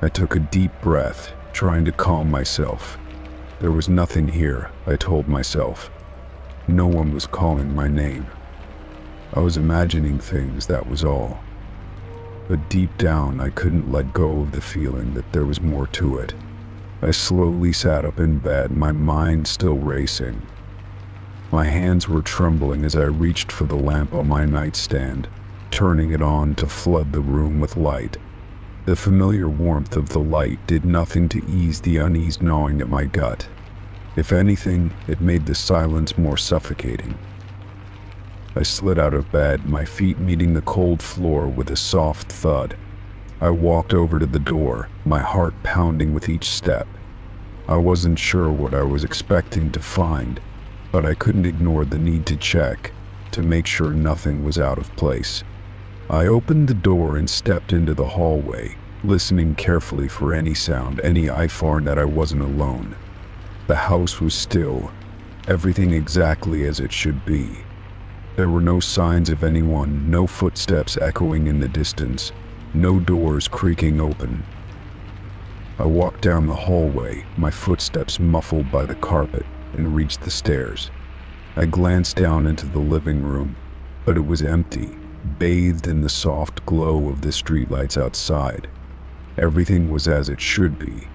I took a deep breath, trying to calm myself. There was nothing here, I told myself. No one was calling my name. I was imagining things, that was all. But deep down, I couldn't let go of the feeling that there was more to it. I slowly sat up in bed, my mind still racing. My hands were trembling as I reached for the lamp on my nightstand, turning it on to flood the room with light. The familiar warmth of the light did nothing to ease the unease gnawing at my gut. If anything, it made the silence more suffocating. I slid out of bed, my feet meeting the cold floor with a soft thud. I walked over to the door, my heart pounding with each step. I wasn't sure what I was expecting to find, but I couldn't ignore the need to check, to make sure nothing was out of place. I opened the door and stepped into the hallway, listening carefully for any sound, any iPhone that I wasn't alone. The house was still, everything exactly as it should be. There were no signs of anyone, no footsteps echoing in the distance, no doors creaking open. I walked down the hallway, my footsteps muffled by the carpet, and reached the stairs. I glanced down into the living room, but it was empty, bathed in the soft glow of the streetlights outside. Everything was as it should be,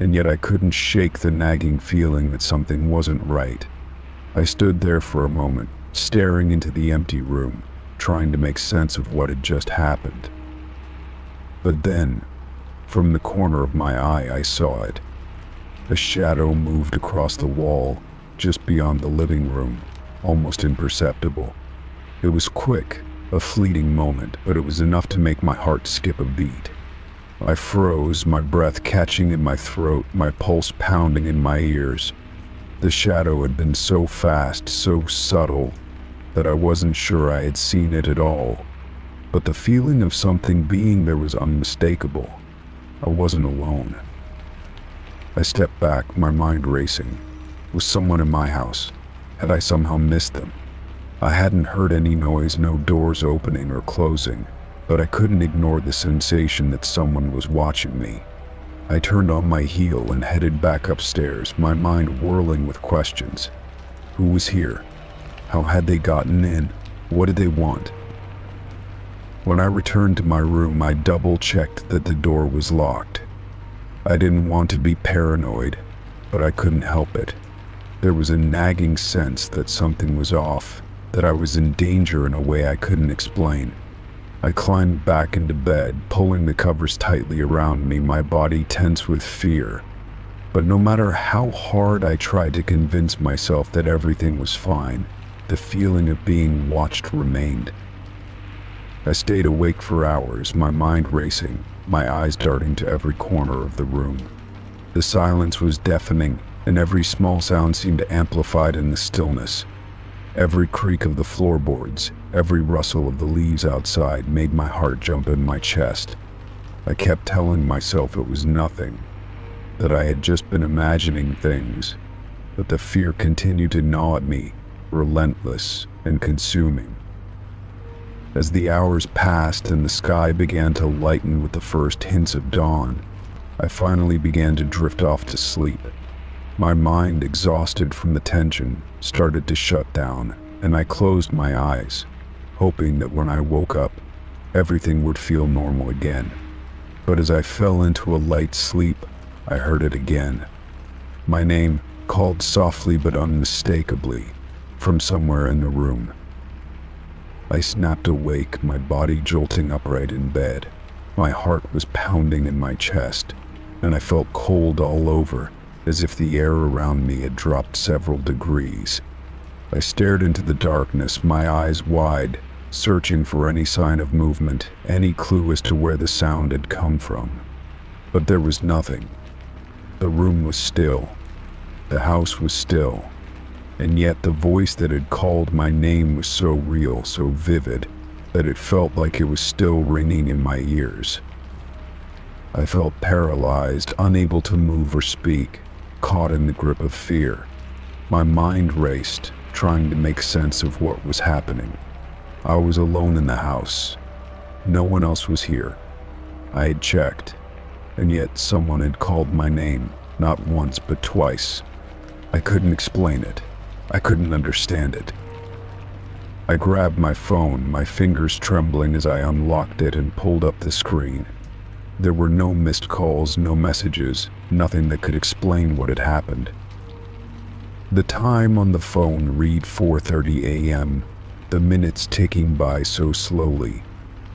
and yet I couldn't shake the nagging feeling that something wasn't right. I stood there for a moment, staring into the empty room, trying to make sense of what had just happened. But then, from the corner of my eye, I saw it. A shadow moved across the wall, just beyond the living room, almost imperceptible. It was quick, a fleeting moment, but it was enough to make my heart skip a beat. I froze, my breath catching in my throat, my pulse pounding in my ears. The shadow had been so fast, so subtle, that I wasn't sure I had seen it at all. But the feeling of something being there was unmistakable. I wasn't alone. I stepped back, my mind racing. Was someone in my house? Had I somehow missed them? I hadn't heard any noise, no doors opening or closing, but I couldn't ignore the sensation that someone was watching me. I turned on my heel and headed back upstairs, my mind whirling with questions. Who was here? How had they gotten in? What did they want? When I returned to my room, I double-checked that the door was locked. I didn't want to be paranoid, but I couldn't help it. There was a nagging sense that something was off, that I was in danger in a way I couldn't explain. I climbed back into bed, pulling the covers tightly around me, my body tense with fear. But no matter how hard I tried to convince myself that everything was fine, the feeling of being watched remained. I stayed awake for hours, my mind racing, my eyes darting to every corner of the room. The silence was deafening, and every small sound seemed amplified in the stillness. Every creak of the floorboards, every rustle of the leaves outside made my heart jump in my chest. I kept telling myself it was nothing, that I had just been imagining things, but the fear continued to gnaw at me, relentless and consuming. As the hours passed and the sky began to lighten with the first hints of dawn, I finally began to drift off to sleep. My mind, exhausted from the tension, started to shut down, and I closed my eyes, hoping that when I woke up, everything would feel normal again. But as I fell into a light sleep, I heard it again. My name, called softly but unmistakably, from somewhere in the room. I snapped awake, my body jolting upright in bed. My heart was pounding in my chest, and I felt cold all over, as if the air around me had dropped several degrees. I stared into the darkness, my eyes wide, searching for any sign of movement, any clue as to where the sound had come from. But there was nothing. The room was still. The house was still. And yet the voice that had called my name was so real, so vivid, that it felt like it was still ringing in my ears. I felt paralyzed, unable to move or speak, caught in the grip of fear. My mind raced, trying to make sense of what was happening. I was alone in the house. No one else was here. I had checked, and yet someone had called my name, not once but twice. I couldn't explain it. I couldn't understand it. I grabbed my phone, my fingers trembling as I unlocked it and pulled up the screen. There were no missed calls, no messages, nothing that could explain what had happened. The time on the phone read 4:30 a.m., the minutes ticking by so slowly,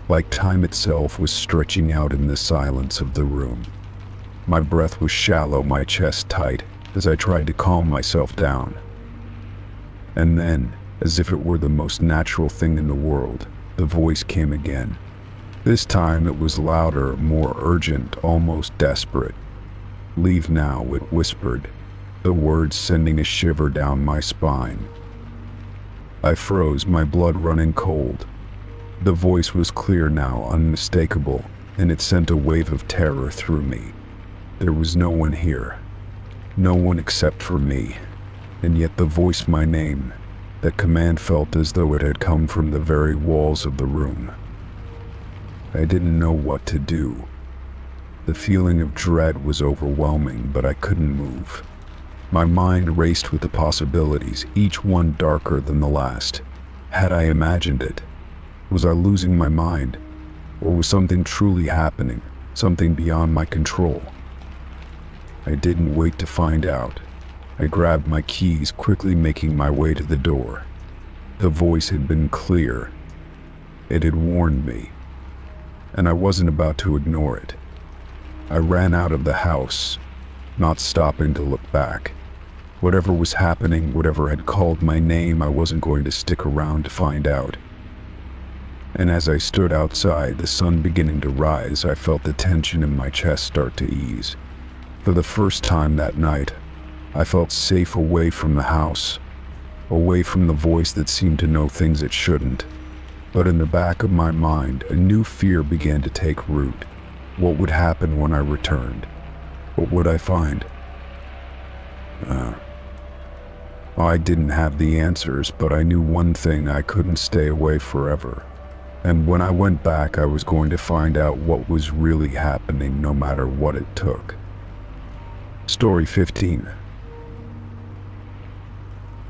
like time itself was stretching out in the silence of the room. My breath was shallow, my chest tight, as I tried to calm myself down. And then, as if it were the most natural thing in the world, the voice came again. This time it was louder, more urgent, almost desperate. "Leave now," it whispered, the words sending a shiver down my spine. I froze, my blood running cold. The voice was clear now, unmistakable, and it sent a wave of terror through me. There was no one here. No one except for me. And yet the voice, my name, that command felt as though it had come from the very walls of the room. I didn't know what to do. The feeling of dread was overwhelming, but I couldn't move. My mind raced with the possibilities, each one darker than the last. Had I imagined it? Was I losing my mind? Or was something truly happening, something beyond my control? I didn't wait to find out. I grabbed my keys, quickly making my way to the door. The voice had been clear. It had warned me, and I wasn't about to ignore it. I ran out of the house, not stopping to look back. Whatever was happening, whatever had called my name, I wasn't going to stick around to find out. And as I stood outside, the sun beginning to rise, I felt the tension in my chest start to ease. For the first time that night, I felt safe away from the house, away from the voice that seemed to know things it shouldn't. But in the back of my mind, a new fear began to take root. What would happen when I returned? What would I find? I didn't have the answers, but I knew one thing: I couldn't stay away forever. And when I went back, I was going to find out what was really happening, no matter what it took. Story 15.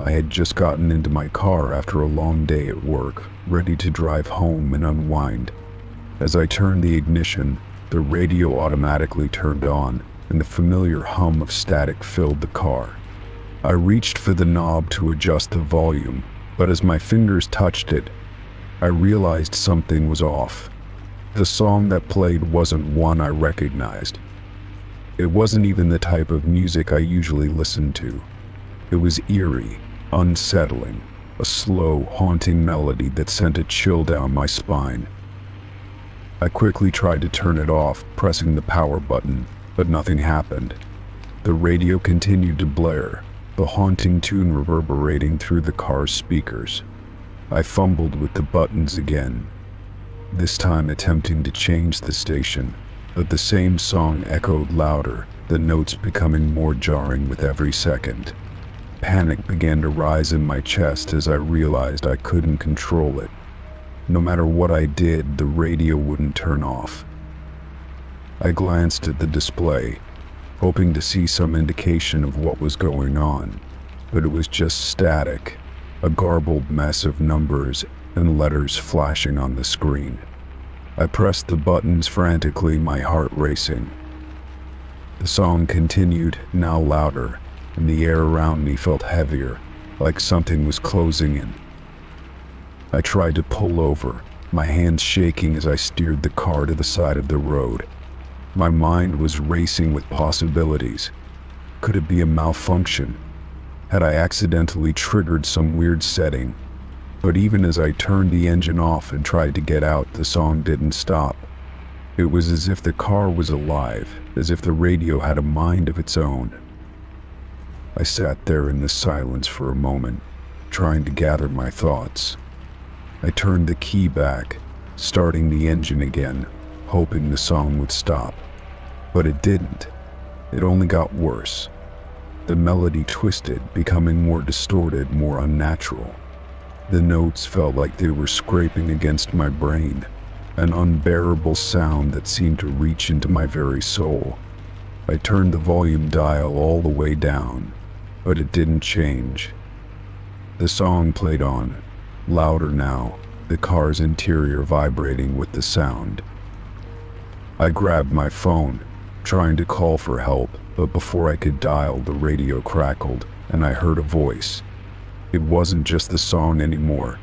I had just gotten into my car after a long day at work, ready to drive home and unwind. As I turned the ignition, the radio automatically turned on, and the familiar hum of static filled the car. I reached for the knob to adjust the volume, but as my fingers touched it, I realized something was off. The song that played wasn't one I recognized. It wasn't even the type of music I usually listen to. It was eerie, unsettling, a slow, haunting melody that sent a chill down my spine. I quickly tried to turn it off, pressing the power button, but nothing happened. The radio continued to blare, the haunting tune reverberating through the car's speakers. I fumbled with the buttons again, this time attempting to change the station, but the same song echoed louder, the notes becoming more jarring with every second. Panic began to rise in my chest as I realized I couldn't control it. No matter what I did, the radio wouldn't turn off. I glanced at the display, hoping to see some indication of what was going on, but it was just static, a garbled mess of numbers and letters flashing on the screen. I pressed the buttons frantically, my heart racing. The song continued, now louder, and the air around me felt heavier, like something was closing in. I tried to pull over, my hands shaking as I steered the car to the side of the road. My mind was racing with possibilities. Could it be a malfunction? Had I accidentally triggered some weird setting? But even as I turned the engine off and tried to get out, the song didn't stop. It was as if the car was alive, as if the radio had a mind of its own. I sat there in the silence for a moment, trying to gather my thoughts. I turned the key back, starting the engine again, hoping the song would stop. But it didn't. It only got worse. The melody twisted, becoming more distorted, more unnatural. The notes felt like they were scraping against my brain, an unbearable sound that seemed to reach into my very soul. I turned the volume dial all the way down, but it didn't change. The song played on, louder now, the car's interior vibrating with the sound. I grabbed my phone, trying to call for help, but before I could dial, the radio crackled, and I heard a voice. It wasn't just the song anymore.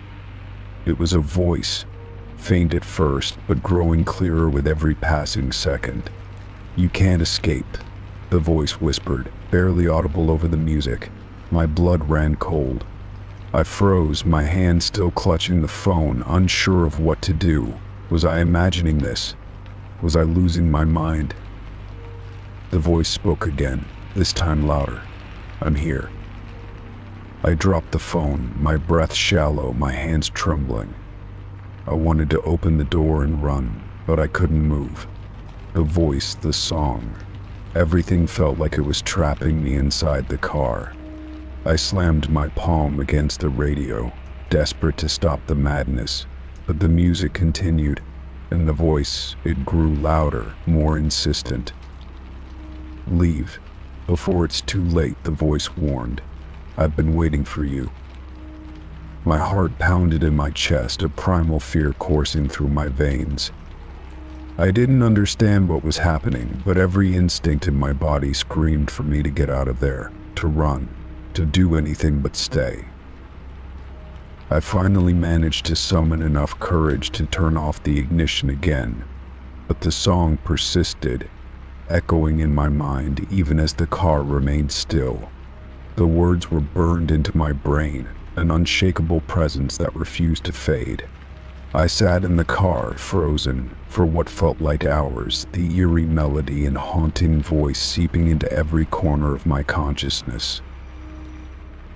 It was a voice, faint at first, but growing clearer with every passing second. "You can't escape," the voice whispered, barely audible over the music. My blood ran cold. I froze, my hand still clutching the phone, unsure of what to do. Was I imagining this? Was I losing my mind? The voice spoke again, this time louder. "I'm here." I dropped the phone, my breath shallow, my hands trembling. I wanted to open the door and run, but I couldn't move. The voice, the song, everything felt like it was trapping me inside the car. I slammed my palm against the radio, desperate to stop the madness, but the music continued, and the voice, it grew louder, more insistent. "Leave, before it's too late," the voice warned. "I've been waiting for you." My heart pounded in my chest, a primal fear coursing through my veins. I didn't understand what was happening, but every instinct in my body screamed for me to get out of there, to run, to do anything but stay. I finally managed to summon enough courage to turn off the ignition again, but the song persisted, echoing in my mind even as the car remained still. The words were burned into my brain, an unshakable presence that refused to fade. I sat in the car, frozen, for what felt like hours, the eerie melody and haunting voice seeping into every corner of my consciousness.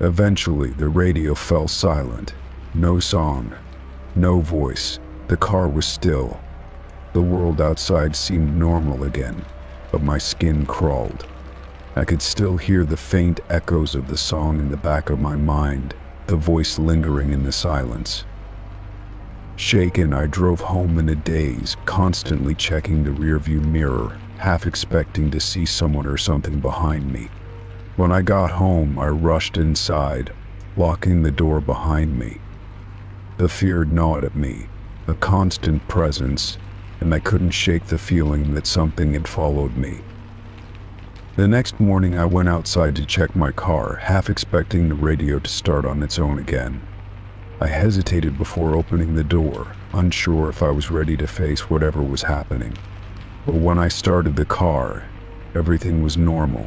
Eventually, the radio fell silent. No song, no voice. The car was still. The world outside seemed normal again, but my skin crawled. I could still hear the faint echoes of the song in the back of my mind, the voice lingering in the silence. Shaken, I drove home in a daze, constantly checking the rearview mirror, half expecting to see someone or something behind me. When I got home, I rushed inside, locking the door behind me. The fear gnawed at me, a constant presence, and I couldn't shake the feeling that something had followed me. The next morning I went outside to check my car, half expecting the radio to start on its own again. I hesitated before opening the door, unsure if I was ready to face whatever was happening. But when I started the car, everything was normal.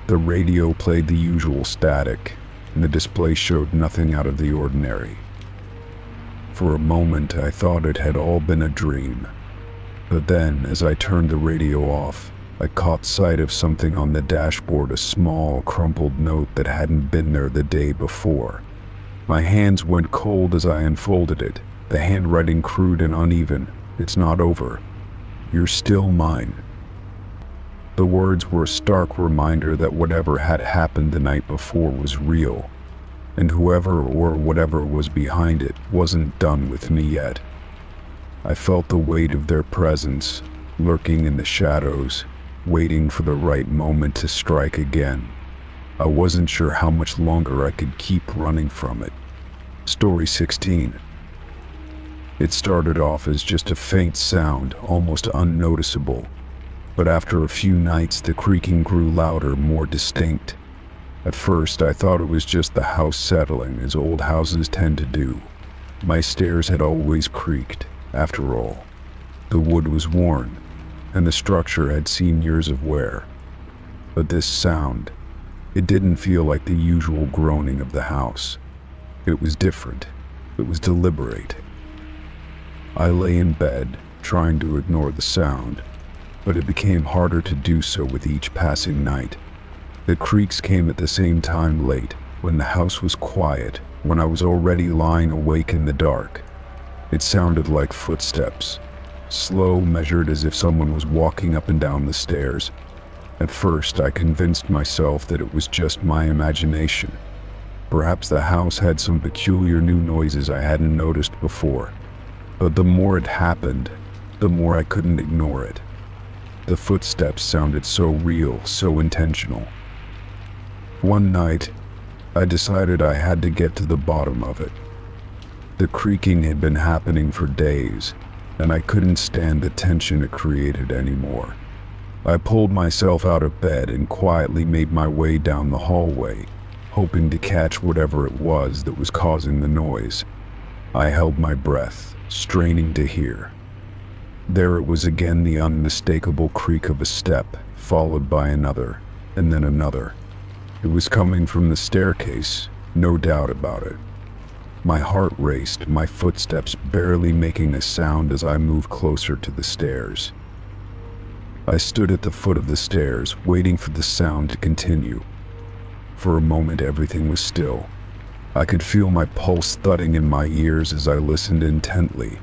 The radio played the usual static, and the display showed nothing out of the ordinary. For a moment I thought it had all been a dream. But then, as I turned the radio off, I caught sight of something on the dashboard, a small, crumpled note that hadn't been there the day before. My hands went cold as I unfolded it, the handwriting crude and uneven. "It's not over. You're still mine." The words were a stark reminder that whatever had happened the night before was real, and whoever or whatever was behind it wasn't done with me yet. I felt the weight of their presence, lurking in the shadows, waiting for the right moment to strike again. I wasn't sure how much longer I could keep running from it. Story 16. It started off as just a faint sound, almost unnoticeable. But after a few nights, the creaking grew louder, more distinct. At first, I thought it was just the house settling, as old houses tend to do. My stairs had always creaked, after all. The wood was worn, and the structure had seen years of wear. But this sound, it didn't feel like the usual groaning of the house. It was different. It was deliberate. I lay in bed, trying to ignore the sound, but it became harder to do so with each passing night. The creaks came at the same time late, when the house was quiet, when I was already lying awake in the dark. It sounded like footsteps, slow, measured, as if someone was walking up and down the stairs. At first, I convinced myself that it was just my imagination. Perhaps the house had some peculiar new noises I hadn't noticed before. But the more it happened, the more I couldn't ignore it. The footsteps sounded so real, so intentional. One night, I decided I had to get to the bottom of it. The creaking had been happening for days, and I couldn't stand the tension it created anymore. I pulled myself out of bed and quietly made my way down the hallway, hoping to catch whatever it was that was causing the noise. I held my breath, straining to hear. There it was again, the unmistakable creak of a step, followed by another, and then another. It was coming from the staircase, no doubt about it. My heart raced, my footsteps barely making a sound as I moved closer to the stairs. I stood at the foot of the stairs, waiting for the sound to continue. For a moment, everything was still. I could feel my pulse thudding in my ears as I listened intently.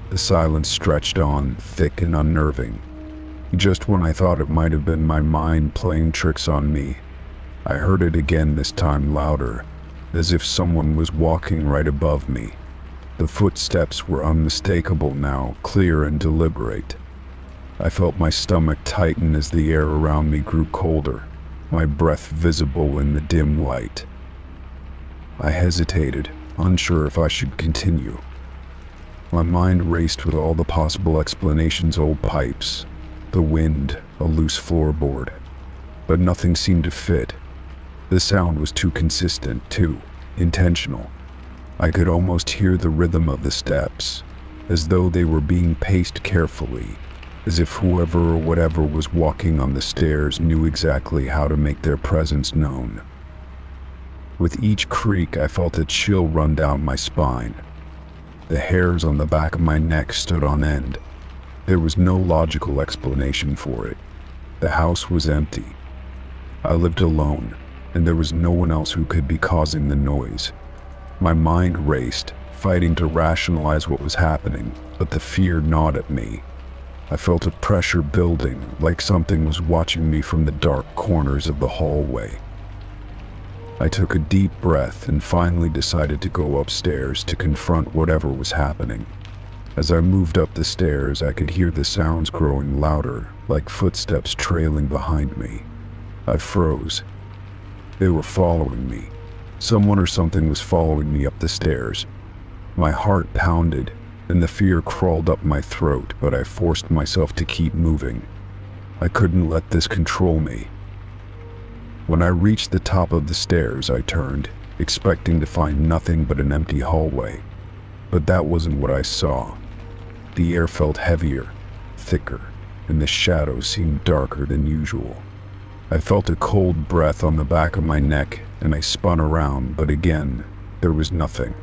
The silence stretched on, thick and unnerving. Just when I thought it might have been my mind playing tricks on me, I heard it again, this time louder, as if someone was walking right above me. The footsteps were unmistakable now, clear and deliberate. I felt my stomach tighten as the air around me grew colder, my breath visible in the dim light. I hesitated, unsure if I should continue. My mind raced with all the possible explanations: old pipes, the wind, a loose floorboard. But nothing seemed to fit. The sound was too consistent, too intentional. I could almost hear the rhythm of the steps, as though they were being paced carefully, as if whoever or whatever was walking on the stairs knew exactly how to make their presence known. With each creak, I felt a chill run down my spine. The hairs on the back of my neck stood on end. There was no logical explanation for it. The house was empty. I lived alone, and there was no one else who could be causing the noise. My mind raced, fighting to rationalize what was happening, but the fear gnawed at me. I felt a pressure building, like something was watching me from the dark corners of the hallway. I took a deep breath and finally decided to go upstairs to confront whatever was happening. As I moved up the stairs, I could hear the sounds growing louder, like footsteps trailing behind me. I froze. They were following me. Someone or something was following me up the stairs. My heart pounded, and the fear crawled up my throat, but I forced myself to keep moving. I couldn't let this control me. When I reached the top of the stairs, I turned, expecting to find nothing but an empty hallway. But that wasn't what I saw. The air felt heavier, thicker, and the shadows seemed darker than usual. I felt a cold breath on the back of my neck, and I spun around, but again, there was nothing.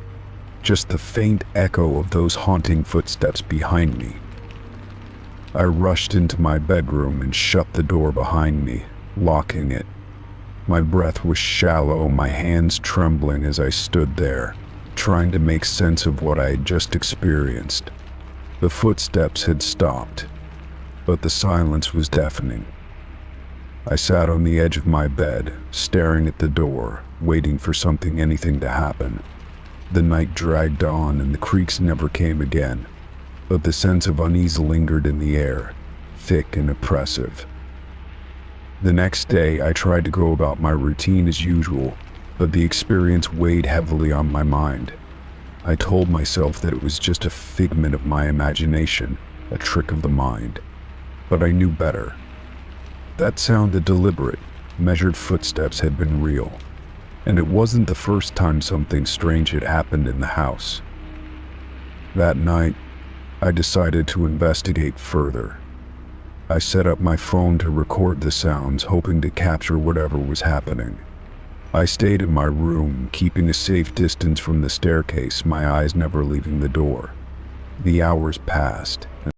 Just the faint echo of those haunting footsteps behind me. I rushed into my bedroom and shut the door behind me, locking it. My breath was shallow, my hands trembling as I stood there, trying to make sense of what I had just experienced. The footsteps had stopped, but the silence was deafening. I sat on the edge of my bed, staring at the door, waiting for anything to happen. The night dragged on and the creaks never came again, but the sense of unease lingered in the air, thick and oppressive. The next day, I tried to go about my routine as usual, but the experience weighed heavily on my mind. I told myself that it was just a figment of my imagination, a trick of the mind. But I knew better. That sounded deliberate. Measured footsteps had been real. And it wasn't the first time something strange had happened in the house. That night, I decided to investigate further. I set up my phone to record the sounds, hoping to capture whatever was happening. I stayed in my room, keeping a safe distance from the staircase, my eyes never leaving the door. The hours passed,